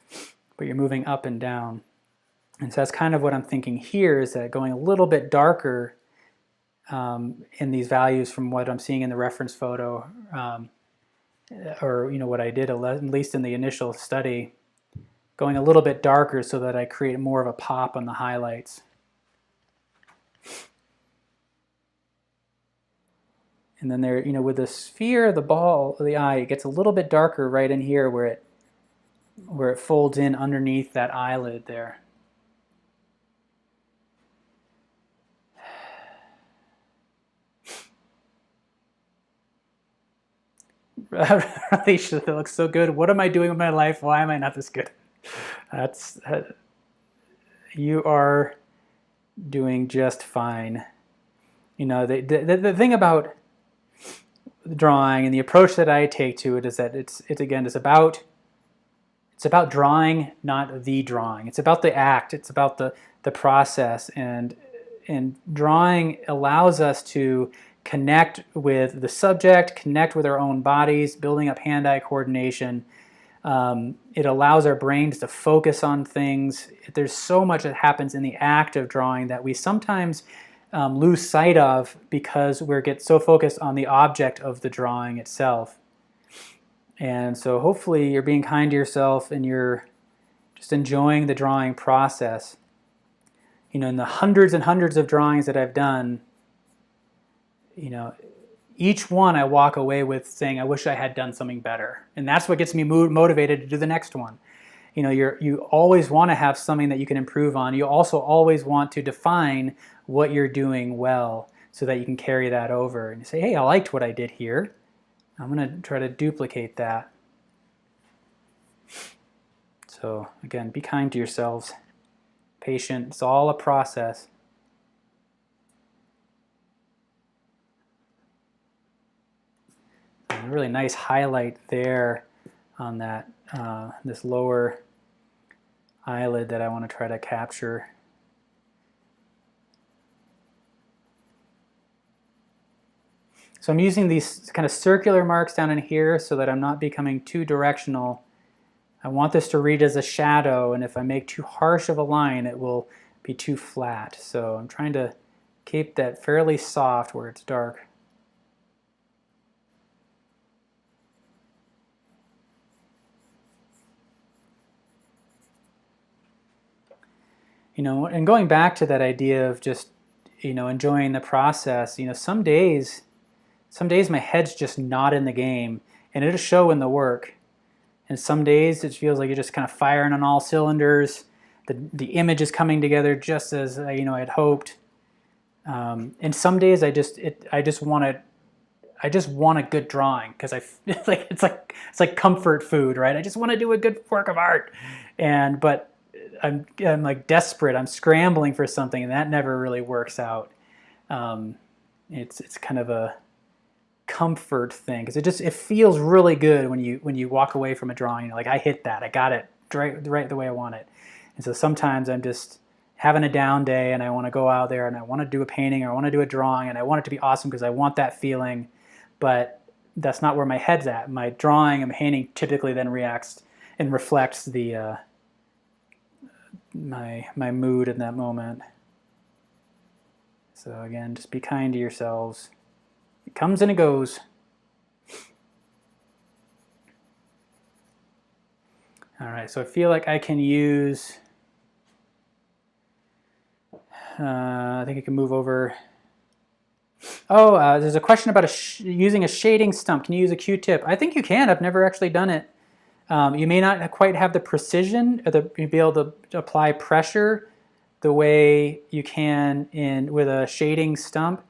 but you're moving up and down. And so that's kind of what I'm thinking here, is that going a little bit darker in these values from what I'm seeing in the reference photo, or, you know, what I did at least in the initial study, going a little bit darker so that I create more of a pop on the highlights. And then there, you know, with the sphere, the ball, the eye, it gets a little bit darker right in here where it folds in underneath that eyelid there. Alicia, that looks so good. What am I doing with my life? Why am I not this good? You are doing just fine. You know, the thing about drawing and the approach that I take to it is that it's about drawing, not the drawing. It's about the act. It's about the process, and drawing allows us to connect with the subject, connect with our own bodies, building up hand-eye coordination. It allows our brains to focus on things. There's so much that happens in the act of drawing that we sometimes lose sight of because we get so focused on the object of the drawing itself. And so hopefully you're being kind to yourself and you're just enjoying the drawing process. You know, in the hundreds and hundreds of drawings that I've done, you know, each one I walk away with saying, I wish I had done something better. And that's what gets me motivated to do the next one. You know, you always want to have something that you can improve on. You also always want to define what you're doing well so that you can carry that over. And you say, hey, I liked what I did here. I'm going to try to duplicate that. So again, be kind to yourselves. Patient. It's all a process. A really nice highlight there on that this lower eyelid that I want to try to capture. So I'm using these kind of circular marks down in here so that I'm not becoming too directional. I want this to read as a shadow, and if I make too harsh of a line, it will be too flat. So I'm trying to keep that fairly soft where it's dark. You know, and going back to that idea of just, you know, enjoying the process, you know, some days my head's just not in the game, and it'll show in the work. And some days it feels like you're just kind of firing on all cylinders. The image is coming together just as you know, I'd hoped. And some days I just want a good drawing because it's like comfort food, right? I just want to do a good work of art, but I'm like desperate. I'm scrambling for something, and that never really works out. It's kind of a comfort thing because it feels really good when you walk away from a drawing. You're like, I hit that. I got it right the way I want it. And so sometimes I'm just having a down day, and I want to go out there and I want to do a painting or I want to do a drawing, and I want it to be awesome because I want that feeling. But that's not where my head's at. My drawing and painting typically then reacts and reflects the my mood in that moment. So again, just be kind to yourselves. It comes and it goes. All right, so I feel like I can use, I think I can move over. Oh, there's a question about using a shading stump. Can you use a Q-tip? I think you can. I've never actually done it. You may not quite have the precision, or be able to apply pressure the way you can with a shading stump.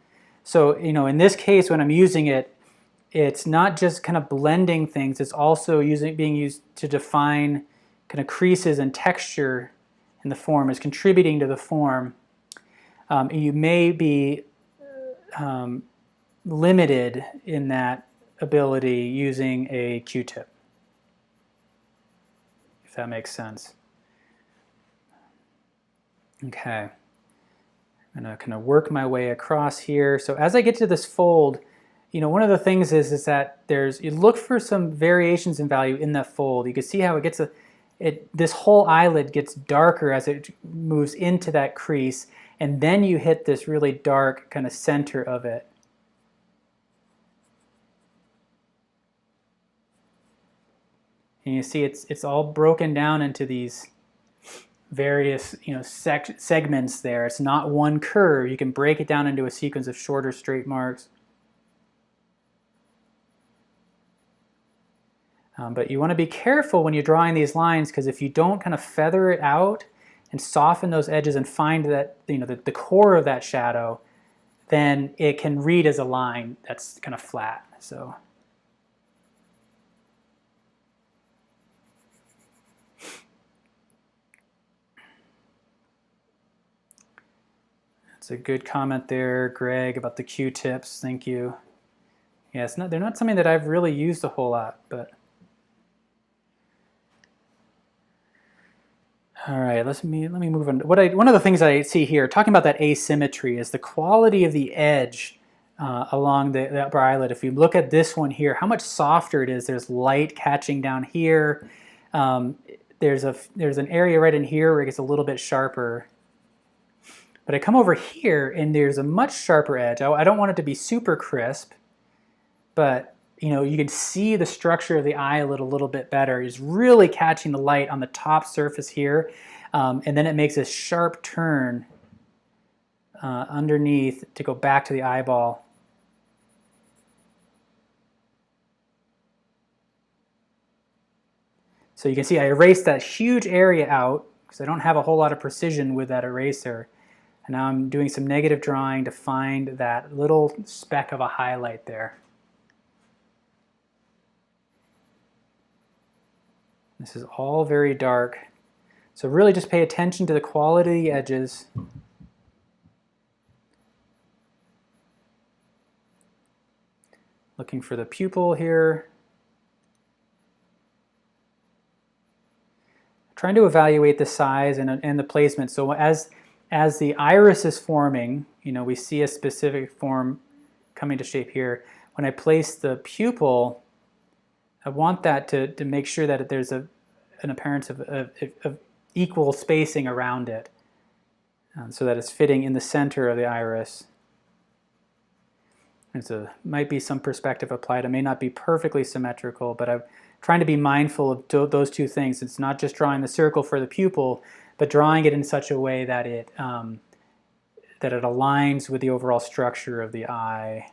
So, you know, in this case, when I'm using it, it's not just kind of blending things. It's also being used to define kind of creases and texture in the form. It's contributing to the form. You may be limited in that ability using a Q-tip, if that makes sense. Okay. I'm going to kind of work my way across here. So as I get to this fold, you know, one of the things is that you look for some variations in value in that fold. You can see how it gets this whole eyelid gets darker as it moves into that crease, and then you hit this really dark kind of center of it. And you see it's all broken down into these various, you know, segments there. It's not one curve. You can break it down into a sequence of shorter straight marks. But you want to be careful when you're drawing these lines, because if you don't kind of feather it out and soften those edges and find that, you know, the core of that shadow, then it can read as a line that's kind of flat. So that's a good comment there, Greg, about the Q-tips. Thank you. Yeah, they're not something that I've really used a whole lot, but all right, let me move on. One of the things I see here, talking about that asymmetry, is the quality of the edge along the upper eyelid. If you look at this one here, how much softer it is. There's light catching down here. There's an area right in here where it gets a little bit sharper. But I come over here and there's a much sharper edge. I don't want it to be super crisp, but you can see the structure of the eyelid a little bit better. It's really catching the light on the top surface here, and then it makes a sharp turn underneath to go back to the eyeball. So you can see I erased that huge area out because I don't have a whole lot of precision with that eraser. And now I'm doing some negative drawing to find that little speck of a highlight there. This is all very dark. So really just pay attention to the quality of the edges. Looking for the pupil here. Trying to evaluate the size and the placement. So as the iris is forming, we see a specific form coming to shape here. When I place the pupil, I want that to make sure that there's an appearance of equal spacing around it, so that it's fitting in the center of the iris. Might be some perspective applied. It may not be perfectly symmetrical, but I'm trying to be mindful of those two things. It's not just drawing the circle for the pupil, but drawing it in such a way that it aligns with the overall structure of the eye.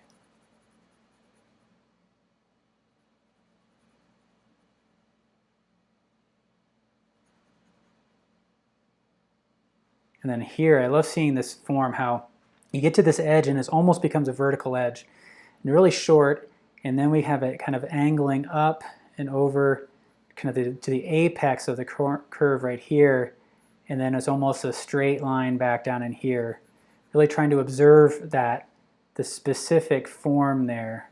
And then here, I love seeing this form, how you get to this edge and it almost becomes a vertical edge. And really short, and then we have it kind of angling up and over kind of to the apex of the curve right here, and then it's almost a straight line back down in here. Really trying to observe the specific form there.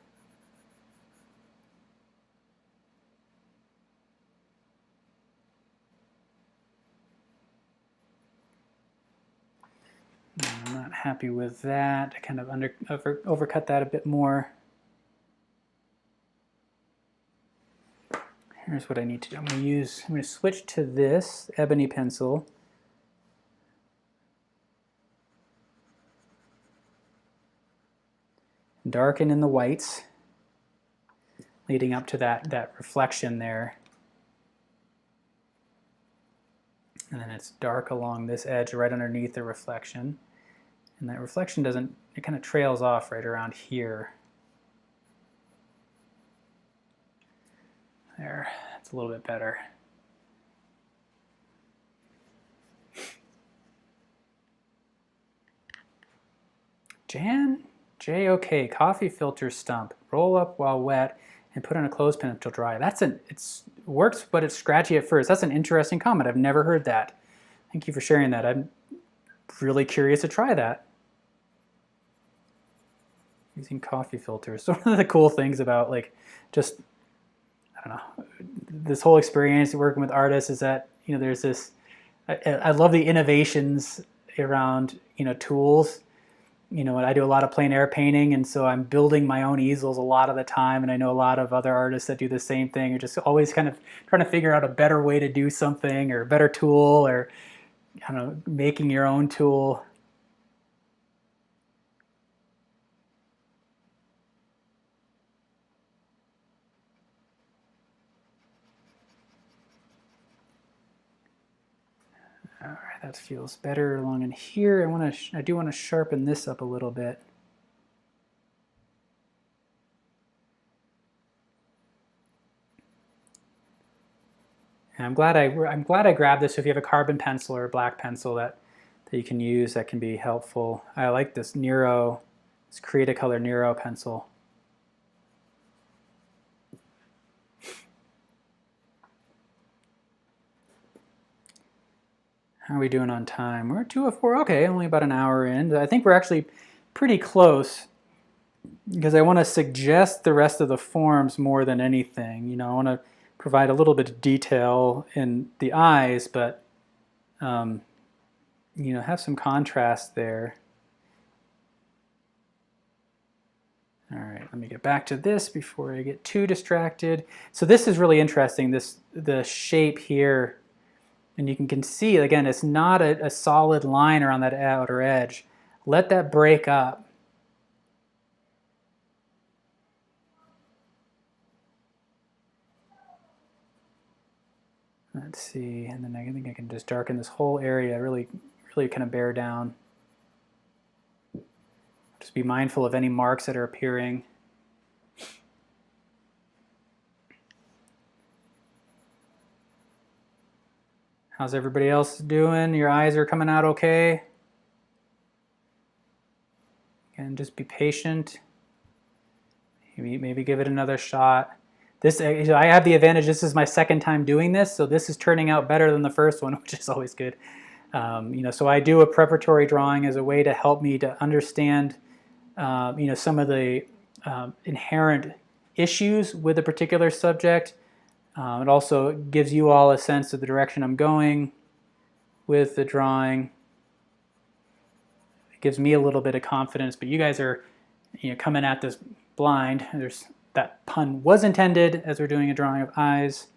I'm not happy with that. I kind of overcut that a bit more. Here's what I need to do. I'm going to switch to this Ebony Pencil. Darken in the whites, leading up to that reflection there. And then it's dark along this edge right underneath the reflection. And that reflection it kind of trails off right around here. There, that's a little bit better. J-OK, coffee filter stump. Roll up while wet and put in a clothespin until dry. It works, but it's scratchy at first. That's an interesting comment. I've never heard that. Thank you for sharing that. I'm really curious to try that. Using coffee filters. So one of the cool things about I don't know, this whole experience working with artists is that, there's this, I love the innovations around, tools. I do a lot of plein air painting, and so I'm building my own easels a lot of the time, and I know a lot of other artists that do the same thing. You're just always kind of trying to figure out a better way to do something, or a better tool, or, I don't know, making your own tool. All right, that feels better along in here. I do want to sharpen this up a little bit. And I'm glad I grabbed this. So if you have a carbon pencil or a black pencil that you can use, that can be helpful. I like this Creatacolor Nero pencil. How are we doing on time? We're at 2:04. Okay, only about an hour in. I think we're actually pretty close, because I want to suggest the rest of the forms more than anything. I want to provide a little bit of detail in the eyes, but have some contrast there. All right, let me get back to this before I get too distracted. So this is really interesting. The shape here And you can see, again, it's not a solid line around that outer edge. Let that break up. Let's see, and then I think I can just darken this whole area, really kind of bear down. Just be mindful of any marks that are appearing. How's everybody else doing? Your eyes are coming out okay? Again, just be patient. Maybe give it another shot. This, I have the advantage, this is my second time doing this, so this is turning out better than the first one, which is always good. So I do a preparatory drawing as a way to help me to understand some of the inherent issues with a particular subject. It also gives you all a sense of the direction I'm going with the drawing. It gives me a little bit of confidence, but you guys are coming at this blind. That pun was intended as we're doing a drawing of eyes.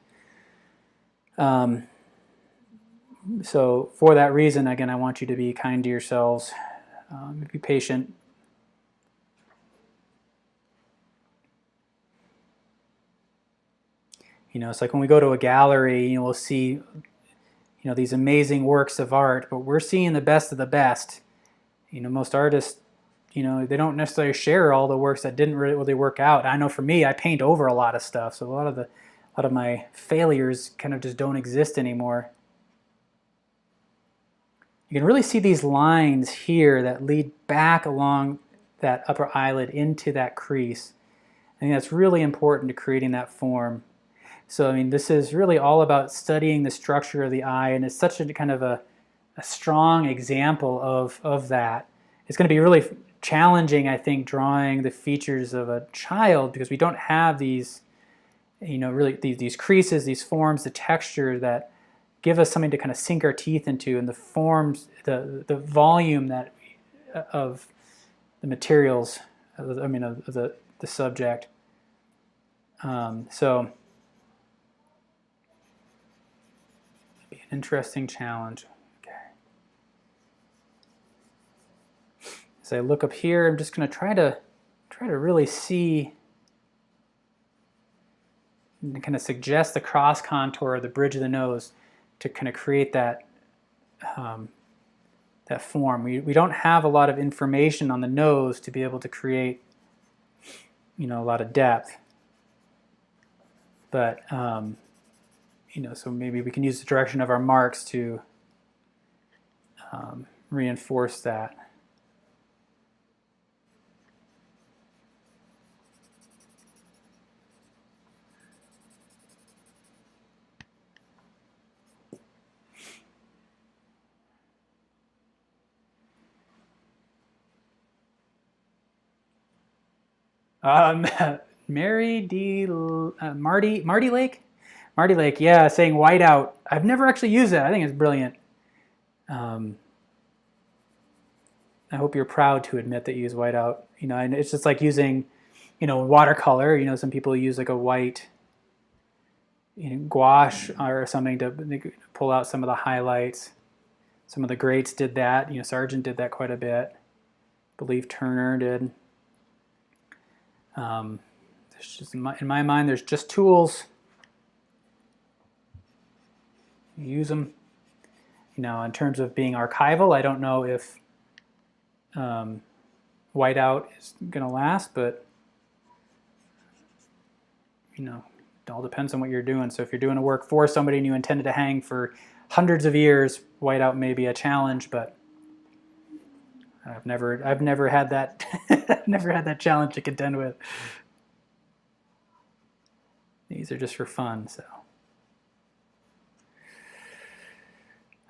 So for that reason, again, I want you to be kind to yourselves, be patient. It's like when we go to a gallery, we'll see, these amazing works of art, but we're seeing the best of the best. Most artists, they don't necessarily share all the works that didn't really work out. I know for me, I paint over a lot of stuff, so a lot of my failures kind of just don't exist anymore. You can really see these lines here that lead back along that upper eyelid into that crease. I think that's really important to creating that form. So, this is really all about studying the structure of the eye, and it's such a kind of a strong example of that. It's going to be really challenging, I think, drawing the features of a child, because we don't have these, really these creases, these forms, the texture that give us something to kind of sink our teeth into, and the forms, the volume of the materials, of the subject. So it'll be an interesting challenge. Okay. As I look up here, I'm just going to try to really see and kind of suggest the cross contour of the bridge of the nose to kind of create that that form. We don't have a lot of information on the nose to be able to create a lot of depth, but so maybe we can use the direction of our marks to reinforce that. Marty Lake, yeah, saying whiteout. I've never actually used it. I think it's brilliant. I hope you're proud to admit that you use whiteout. And it's just like using, watercolor. Some people use like a white, gouache or something to pull out some of the highlights. Some of the greats did that. Sargent did that quite a bit. I believe Turner did. There's just, in my mind, there's just tools. You use them. In terms of being archival, I don't know if whiteout is going to last, but it all depends on what you're doing. So if you're doing a work for somebody and you intended to hang for hundreds of years, whiteout may be a challenge, but I've never had that I've never had that challenge to contend with. These are just for fun, so.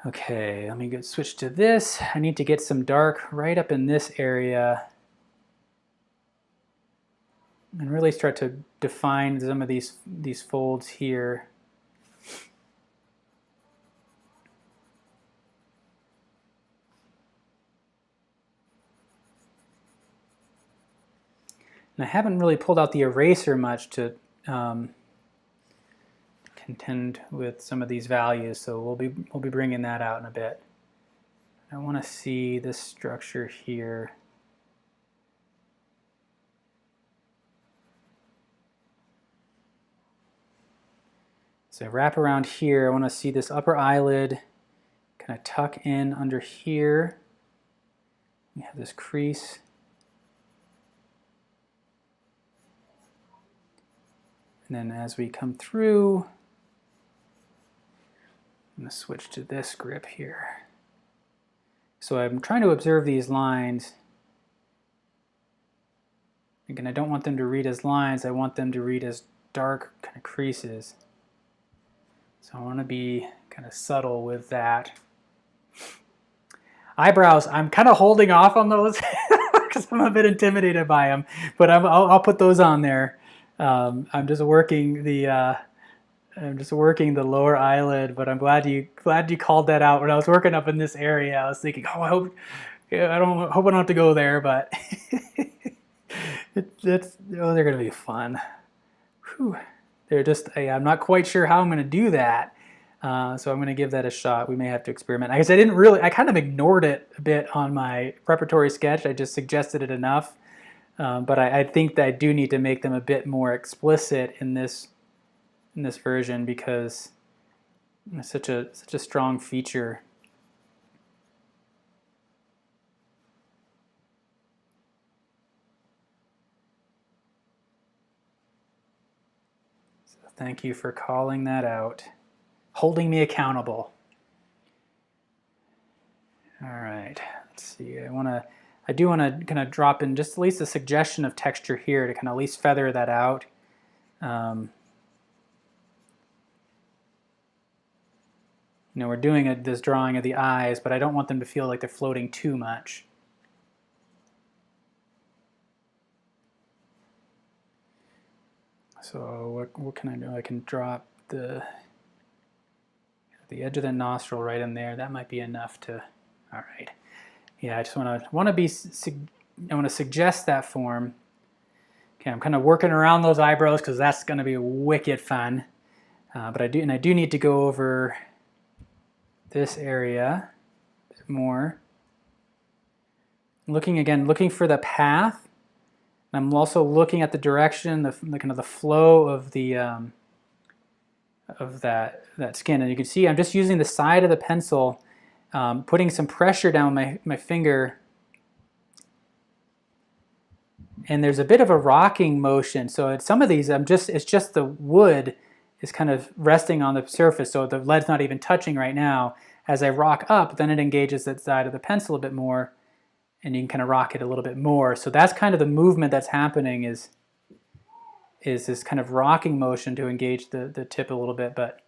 Okay, let me switch to this. I need to get some dark right up in this area and really start to define some of these folds here. And I haven't really pulled out the eraser much to kind contend with some of these values, so we'll be bringing that out in a bit. I want to see this structure here. So I wrap around here, I want to see this upper eyelid kind of tuck in under here. We have this crease. And then as we come through, I'm going to switch to this grip here. So I'm trying to observe these lines. Again, I don't want them to read as lines, I want them to read as dark kind of creases. So I want to be kind of subtle with that. Eyebrows, I'm kind of holding off on those because I'm a bit intimidated by them, but I'll put those on there. I'm just working the lower eyelid, but I'm glad you called that out. When I was working up in this area, I was thinking, oh, I hope I don't have to go there, but they're gonna be fun. Whew. They're just I'm not quite sure how I'm gonna do that, so I'm gonna give that a shot. We may have to experiment. I guess I kind of ignored it a bit on my preparatory sketch. I just suggested it enough, but I think that I do need to make them a bit more explicit in this version because it's such a strong feature. So thank you for calling that out, holding me accountable. All right, let's see. I do want to kind of drop in just at least a suggestion of texture here to kind of at least feather that out. You know, we're doing this drawing of the eyes, but I don't want them to feel like they're floating too much. So what can I do? I can drop the edge of the nostril right in there. That might be enough to. All right. Yeah, I just want to suggest that form. Okay, I'm kind of working around those eyebrows because that's going to be wicked fun. But I do need to go over this area a bit more. Looking for the path. I'm also looking at the direction, the kind of the flow of the of that skin, and you can see I'm just using the side of the pencil, putting some pressure down my finger, and there's a bit of a rocking motion. So at some of these, it's just the wood is kind of resting on the surface, so the lead's not even touching right now. As I rock up, then it engages that side of the pencil a bit more, and you can kind of rock it a little bit more. So that's kind of the movement that's happening is this kind of rocking motion to engage the tip a little bit, but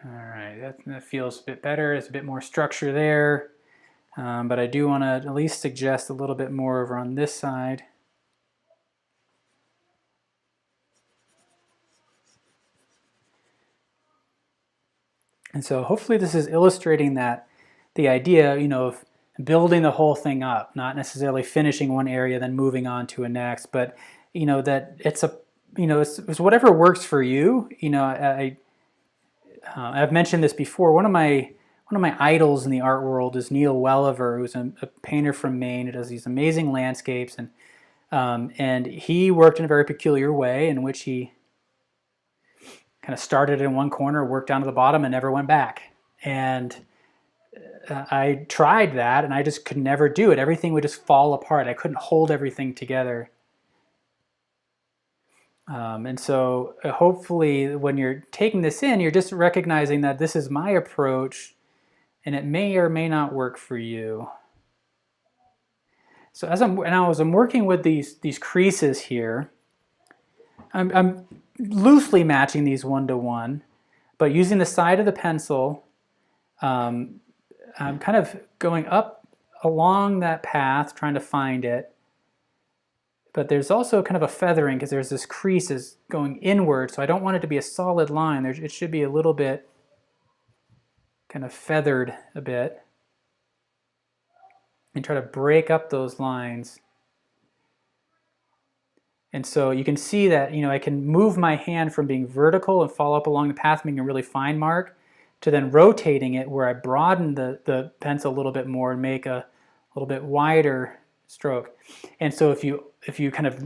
all right, that feels a bit better. There's a bit more structure there, but I do want to at least suggest a little bit more over on this side. And so hopefully this is illustrating that the idea, you know, of building the whole thing up, not necessarily finishing one area then moving on to a next, but you know that it's whatever works for you. You know, I've mentioned this before. One of my idols in the art world is Neil Welliver, who's a painter from Maine who does these amazing landscapes, and he worked in a very peculiar way in which he kind of started in one corner, worked down to the bottom, and never went back. And I tried that, and I just could never do it. Everything would just fall apart. I couldn't hold everything together. And so hopefully when you're taking this in, you're just recognizing that this is my approach, and it may or may not work for you. So as I'm working with these creases here, I'm loosely matching these 1-to-1, but using the side of the pencil, I'm kind of going up along that path, trying to find it, But there's also kind of a feathering because there's this crease is going inward, so I don't want it to be a solid line. It should be a little bit kind of feathered a bit. And try to break up those lines. And so you can see that, you know, I can move my hand from being vertical and follow up along the path, making a really fine mark, to then rotating it where I broaden the pencil a little bit more and make a little bit wider stroke. And so if you kind of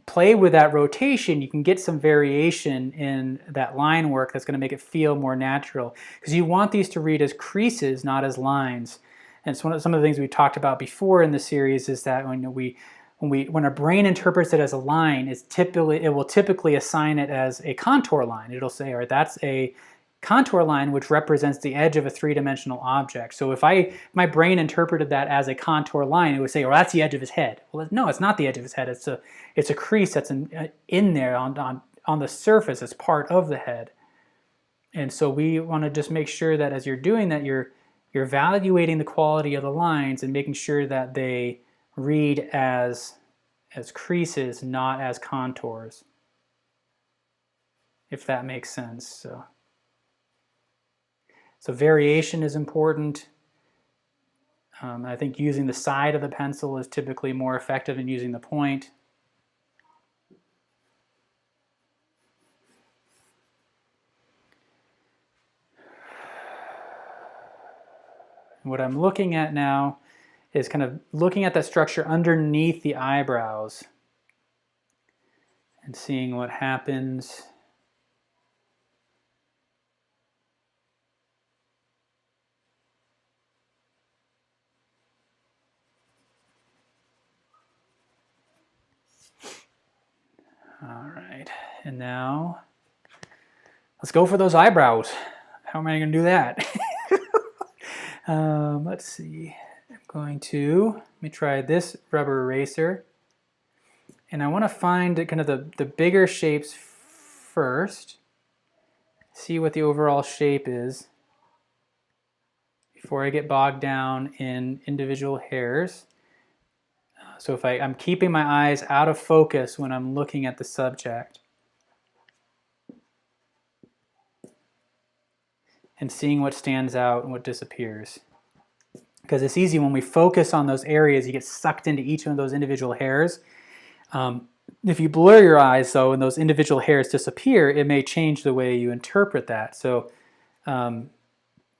play with that rotation, you can get some variation in that line work that's going to make it feel more natural. Because you want these to read as creases, not as lines. And so some of the things we talked about before in the series is that when our brain interprets it as a line, it will typically assign it as a contour line. It'll say, all right, that's a contour line which represents the edge of a three-dimensional object. So if my brain interpreted that as a contour line, it would say, oh, that's the edge of his head. Well, no, it's not the edge of his head. It's a crease that's in there on the surface as part of the head. And so we want to just make sure that as you're doing that, you're evaluating the quality of the lines and making sure that they read as creases, not as contours, if that makes sense. So variation is important. I think using the side of the pencil is typically more effective than using the point. What I'm looking at now is kind of looking at that structure underneath the eyebrows and seeing what happens. All right, and now let's go for those eyebrows. How am I going to do that? Let's see. Let me try this rubber eraser. And I want to find kind of the bigger shapes first. See what the overall shape is before I get bogged down in individual hairs. So if I'm keeping my eyes out of focus when I'm looking at the subject. And seeing what stands out and what disappears. Because it's easy when we focus on those areas, you get sucked into each one of those individual hairs. If you blur your eyes, though, and those individual hairs disappear, it may change the way you interpret that. So, you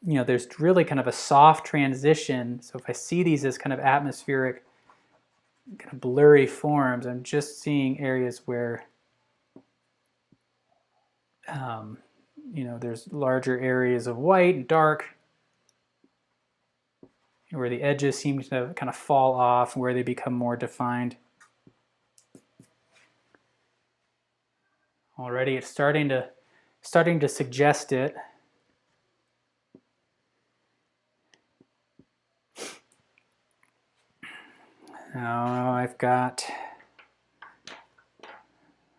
know, there's really kind of a soft transition. So if I see these as kind of atmospheric, kind of blurry forms, I'm just seeing areas where, you know, there's larger areas of white and dark, where the edges seem to kind of fall off, where they become more defined. Already it's starting to suggest it. Now I've got,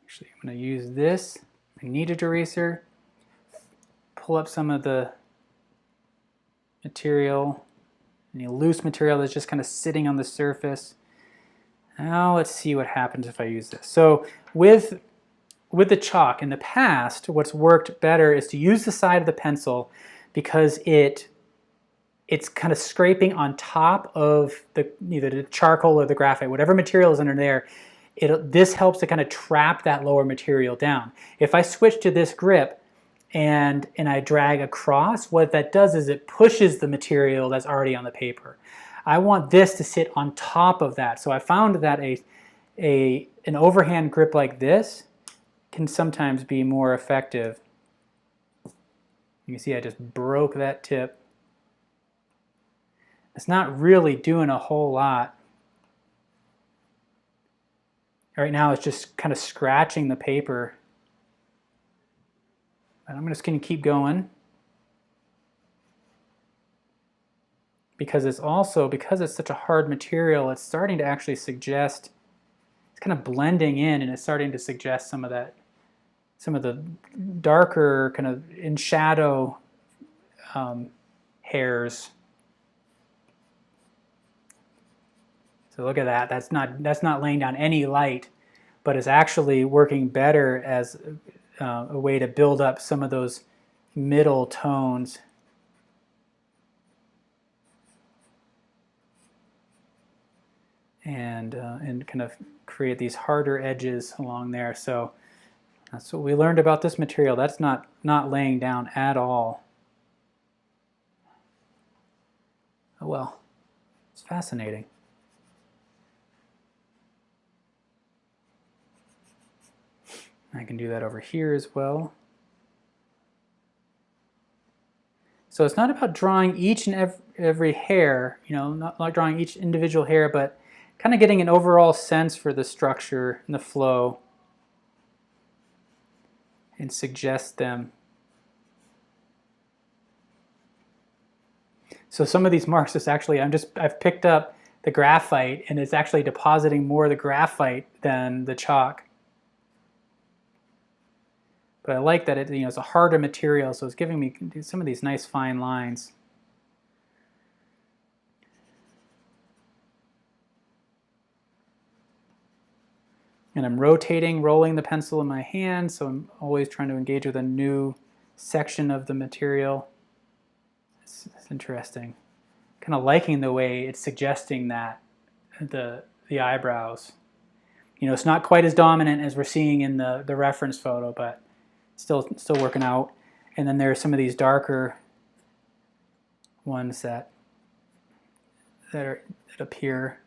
actually I'm going to use this, my kneaded eraser, pull up some of the material, any loose material that's just kind of sitting on the surface. Now let's see what happens if I use this. So with the chalk in the past, what's worked better is to use the side of the pencil because it's kind of scraping on top of either the charcoal or the graphite, whatever material is under there. This helps to kind of trap that lower material down. If I switch to this grip and I drag across, what that does is it pushes the material that's already on the paper. I want this to sit on top of that. So I found that an overhand grip like this can sometimes be more effective. You can see I just broke that tip. It's not really doing a whole lot. Right now it's just kind of scratching the paper. And I'm just going to keep going. Because it's such a hard material, it's starting to actually suggest, it's kind of blending in and it's starting to suggest some of the darker kind of in shadow hairs. So look at that. That's not laying down any light but is actually working better as a way to build up some of those middle tones. And kind of create these harder edges along there. So that's what we learned about this material. That's not laying down at all. Oh well, it's fascinating. I can do that over here as well. So it's not about drawing each and every hair, you know, not drawing each individual hair, but kind of getting an overall sense for the structure and the flow and suggest them. So some of these marks is actually, I've picked up the graphite and it's actually depositing more of the graphite than the chalk. But I like that it's a harder material, so it's giving me some of these nice fine lines. And I'm rolling the pencil in my hand, so I'm always trying to engage with a new section of the material. It's interesting. Kind of liking the way it's suggesting that the eyebrows. You know, it's not quite as dominant as we're seeing in the reference photo, but still working out. And then there's some of these darker ones that appear.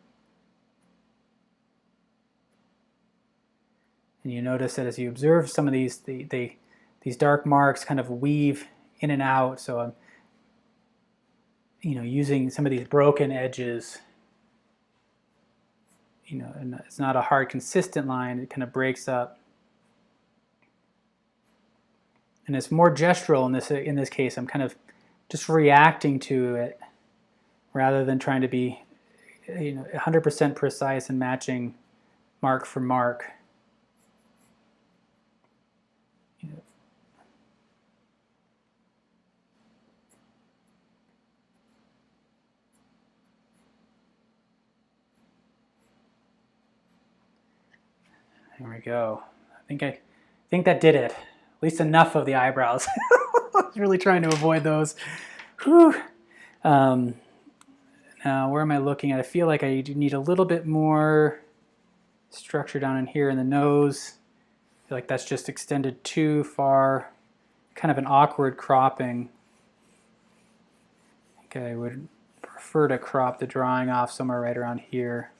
And you notice that as you observe some of these, these dark marks kind of weave in and out. So I'm, using some of these broken edges. And it's not a hard, consistent line. It kind of breaks up. And it's more gestural in this case. I'm kind of just reacting to it rather than trying to be 100% precise and matching mark for mark. There we go. I think that did it. At least enough of the eyebrows. I was really trying to avoid those. Whew. Now, where am I looking at? I feel like I need a little bit more structure down in here in the nose. I feel like that's just extended too far. Kind of an awkward cropping. I think I would prefer to crop the drawing off somewhere right around here.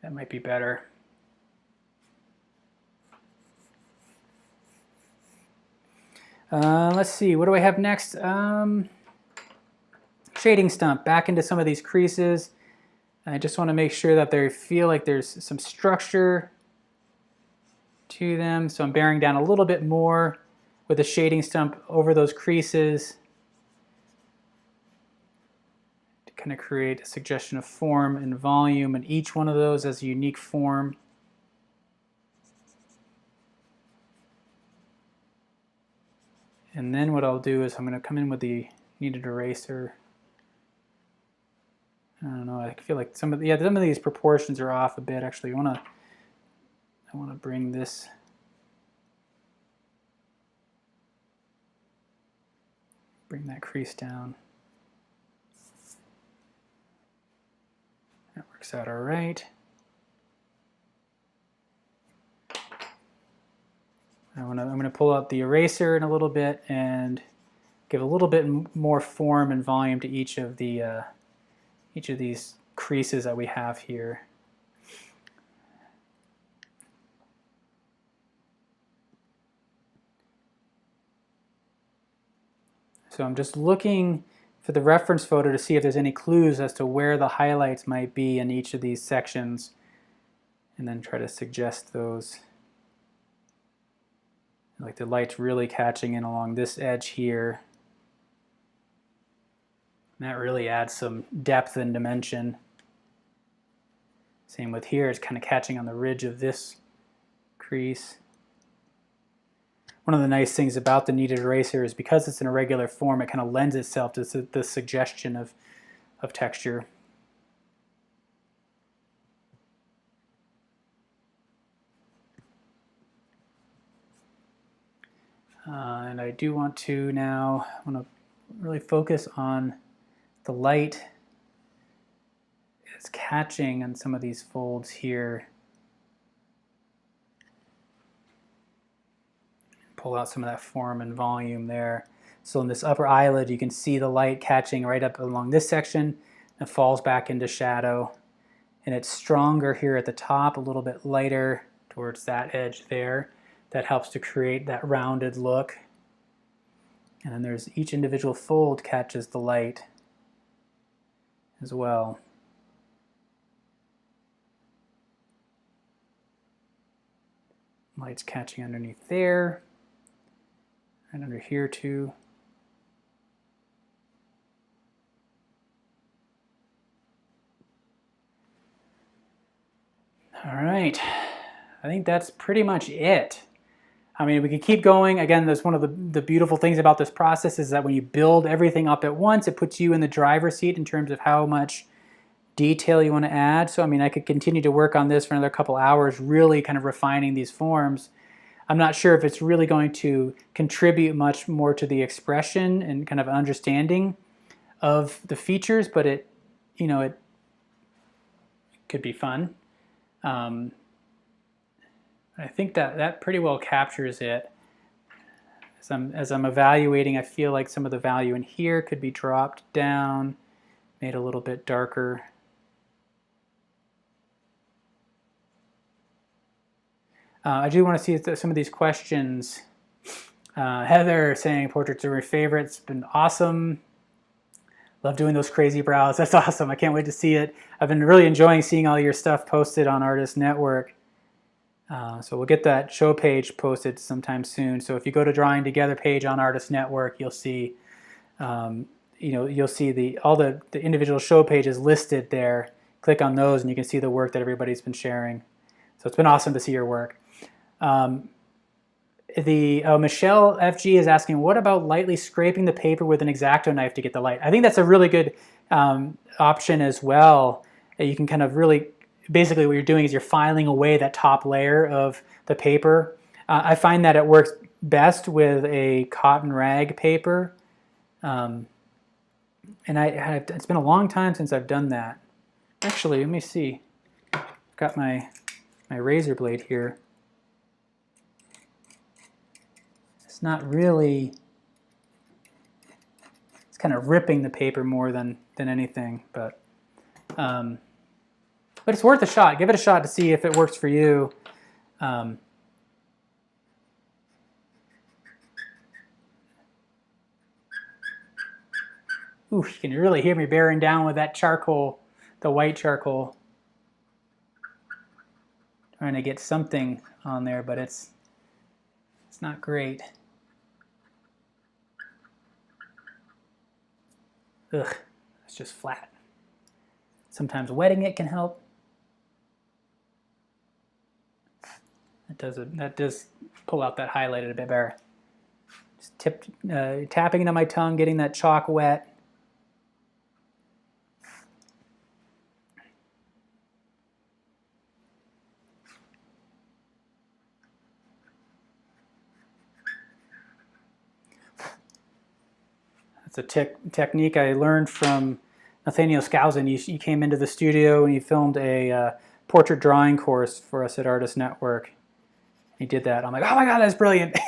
That might be better. Let's see, what do I have next? Shading stump, back into some of these creases. I just want to make sure that they feel like there's some structure to them. So I'm bearing down a little bit more with the shading stump over those creases to kind of create a suggestion of form and volume, and each one of those has a unique form. And then what I'll do is I'm going to come in with the kneaded eraser. I don't know, I feel like some of these proportions are off a bit. Actually, I want to bring this that crease down. That works out all right. I'm going to pull out the eraser in a little bit and give a little bit more form and volume to each of these creases that we have here. So I'm just looking for the reference photo to see if there's any clues as to where the highlights might be in each of these sections, and then try to suggest those. Like the light's really catching in along this edge here. And that really adds some depth and dimension. Same with here, it's kind of catching on the ridge of this crease. One of the nice things about the kneaded eraser is because it's in a regular form, it kind of lends itself to the suggestion of texture. And I do want to now, I want to really focus on the light it's catching on some of these folds here. Pull out some of that form and volume there. So in this upper eyelid, you can see the light catching right up along this section and falls back into shadow. And it's stronger here at the top, a little bit lighter towards that edge there. That helps to create that rounded look. And then there's each individual fold catches the light as well. Light's catching underneath there. And under here too. All right, I think that's pretty much it. I mean, we could keep going. Again, that's one of the beautiful things about this process is that when you build everything up at once, it puts you in the driver's seat in terms of how much detail you want to add. So, I mean, I could continue to work on this for another couple hours, really kind of refining these forms. I'm not sure if it's really going to contribute much more to the expression and kind of understanding of the features, but it, you know, it could be fun. I think that pretty well captures it. As I'm evaluating, I feel like some of the value in here could be dropped down, made a little bit darker. I do want to see some of these questions. Heather saying portraits are my favorite. It's been awesome. Love doing those crazy brows. That's awesome. I can't wait to see it. I've been really enjoying seeing all your stuff posted on Artist Network. So we'll get that show page posted sometime soon. So if you go to Drawing Together page on Artist Network, you'll see, you'll see all the individual show pages listed there. Click on those, and you can see the work that everybody's been sharing. So it's been awesome to see your work. Michelle FG is asking, what about lightly scraping the paper with an X-Acto knife to get the light? I think that's a really good option as well. You can kind of really, basically what you're doing is you're filing away that top layer of the paper. I find that it works best with a cotton rag paper. And it's been a long time since I've done that. Actually, let me see. I've got my razor blade here. It's not really, it's kind of ripping the paper more than anything, but it's worth a shot. Give it a shot to see if it works for you. Ooh, you can really hear me bearing down with that charcoal, the white charcoal. Trying to get something on there, but it's not great. Ugh, it's just flat. Sometimes wetting it can help. That does pull out that highlighted a bit better. Just tapping into my tongue, getting that chalk wet. It's a technique I learned from Nathaniel Skousen. He came into the studio and he filmed a portrait drawing course for us at Artist Network. He did that. I'm like, oh my God, that's brilliant.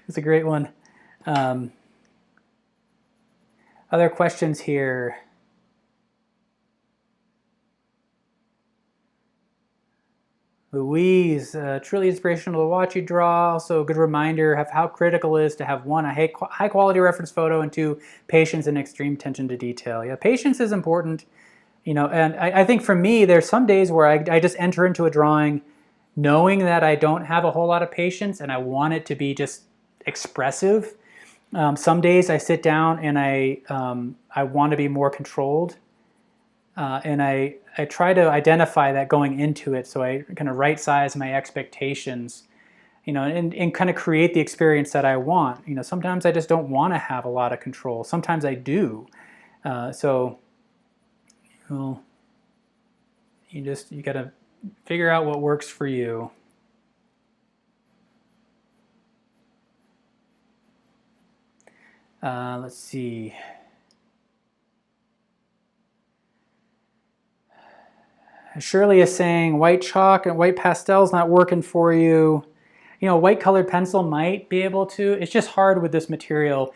It's a great one. Other questions here. Louise, truly inspirational to watch you draw. Also a good reminder of how critical it is to have one, a high quality reference photo, and two, patience and extreme attention to detail. Yeah, patience is important, you know, and I think for me, there's some days where I just enter into a drawing knowing that I don't have a whole lot of patience and I want it to be just expressive. Some days I sit down and I want to be more controlled. And I try to identify that going into it, so I kind of right size my expectations, you know, and kind of create the experience that I want. You know, sometimes I just don't want to have a lot of control. Sometimes I do. So, well, you got to figure out what works for you. Let's see. Shirley is saying white chalk and white pastel's not working for you. You know, white colored pencil might be able to. It's just hard with this material.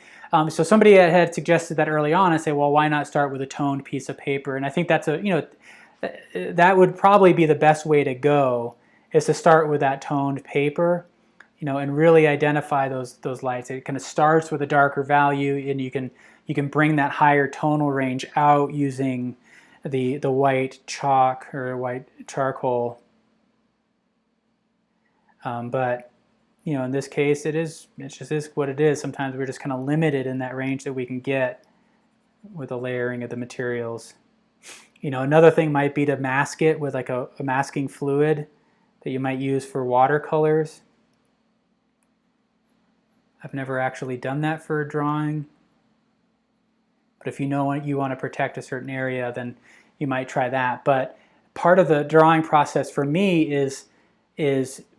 So somebody had suggested that early on. I say, well, why not start with a toned piece of paper? And I think that's that would probably be the best way to go, is to start with that toned paper, you know, and really identify those lights. It kind of starts with a darker value, and you can bring that higher tonal range out using the white chalk or white charcoal. But you know, in this case, it just is what it is. Sometimes we're just kind of limited in that range that we can get with the layering of the materials. You know, another thing might be to mask it with like a masking fluid that you might use for watercolors. I've never actually done that for a drawing. But if you know you want to protect a certain area, then you might try that. But part of the drawing process for me is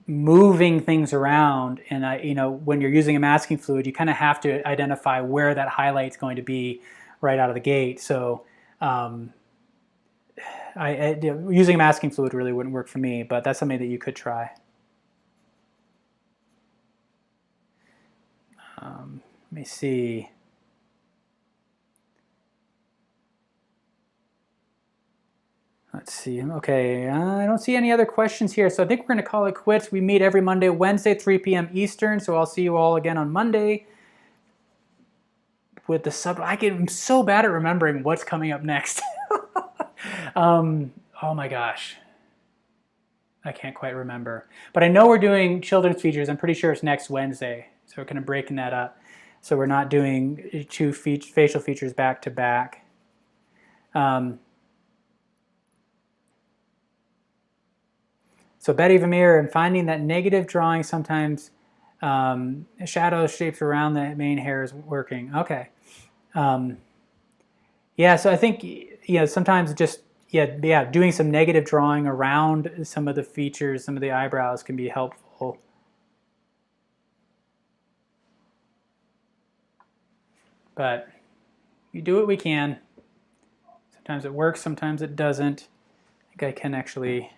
moving things around. And you know, when you're using a masking fluid, you kind of have to identify where that highlight's going to be right out of the gate. So using a masking fluid really wouldn't work for me, but that's something that you could try. Let me see. Let's see. Okay, I don't see any other questions here, so I think we're going to call it quits. We meet every Monday, Wednesday, 3 p.m. Eastern, so I'll see you all again on Monday with the sub. I'm so bad at remembering what's coming up next. Oh my gosh. I can't quite remember. But I know we're doing children's features. I'm pretty sure it's next Wednesday, so we're kind of breaking that up. So we're not doing two facial features back to back. So Betty Vermeer, and finding that negative drawing sometimes shadow shapes around the main hair is working. Okay. Yeah, so I think, you know, sometimes just, doing some negative drawing around some of the features, some of the eyebrows can be helpful. But you do what we can. Sometimes it works, sometimes it doesn't. I think I can actually...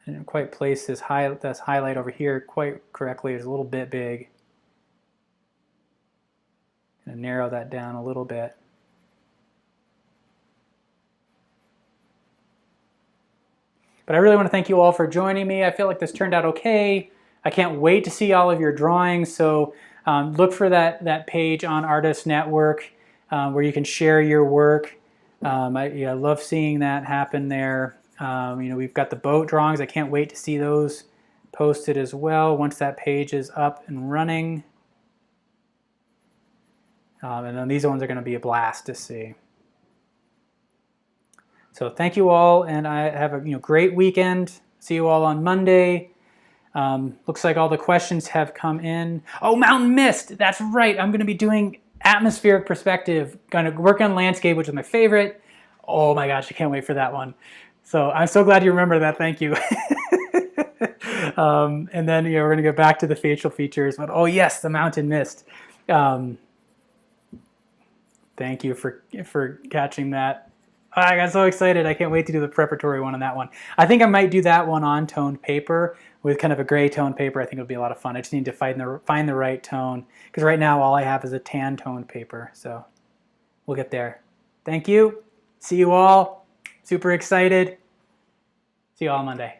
I didn't quite place this highlight over here quite correctly. It's a little bit big. I'm going to narrow that down a little bit. But I really want to thank you all for joining me. I feel like this turned out okay. I can't wait to see all of your drawings. So look for that page on Artist Network where you can share your work. I love seeing that happen there. You know, we've got the boat drawings. I can't wait to see those posted as well once that page is up and running. And then these ones are going to be a blast to see. So thank you all, and I have a great weekend. See you all on Monday. Looks like all the questions have come in. Oh, Mountain Mist. That's right. I'm going to be doing atmospheric perspective. Going to work on landscape, which is my favorite. Oh my gosh, I can't wait for that one. So I'm so glad you remember that. Thank you. And then we're going to go back to the facial features. But oh yes, the Mountain Mist. Thank you for catching that. I got so excited. I can't wait to do the preparatory one on that one. I think I might do that one on toned paper with kind of a gray toned paper. I think it would be a lot of fun. I just need to find the right tone, because right now all I have is a tan toned paper. So we'll get there. Thank you. See you all. Super excited. See you all Monday.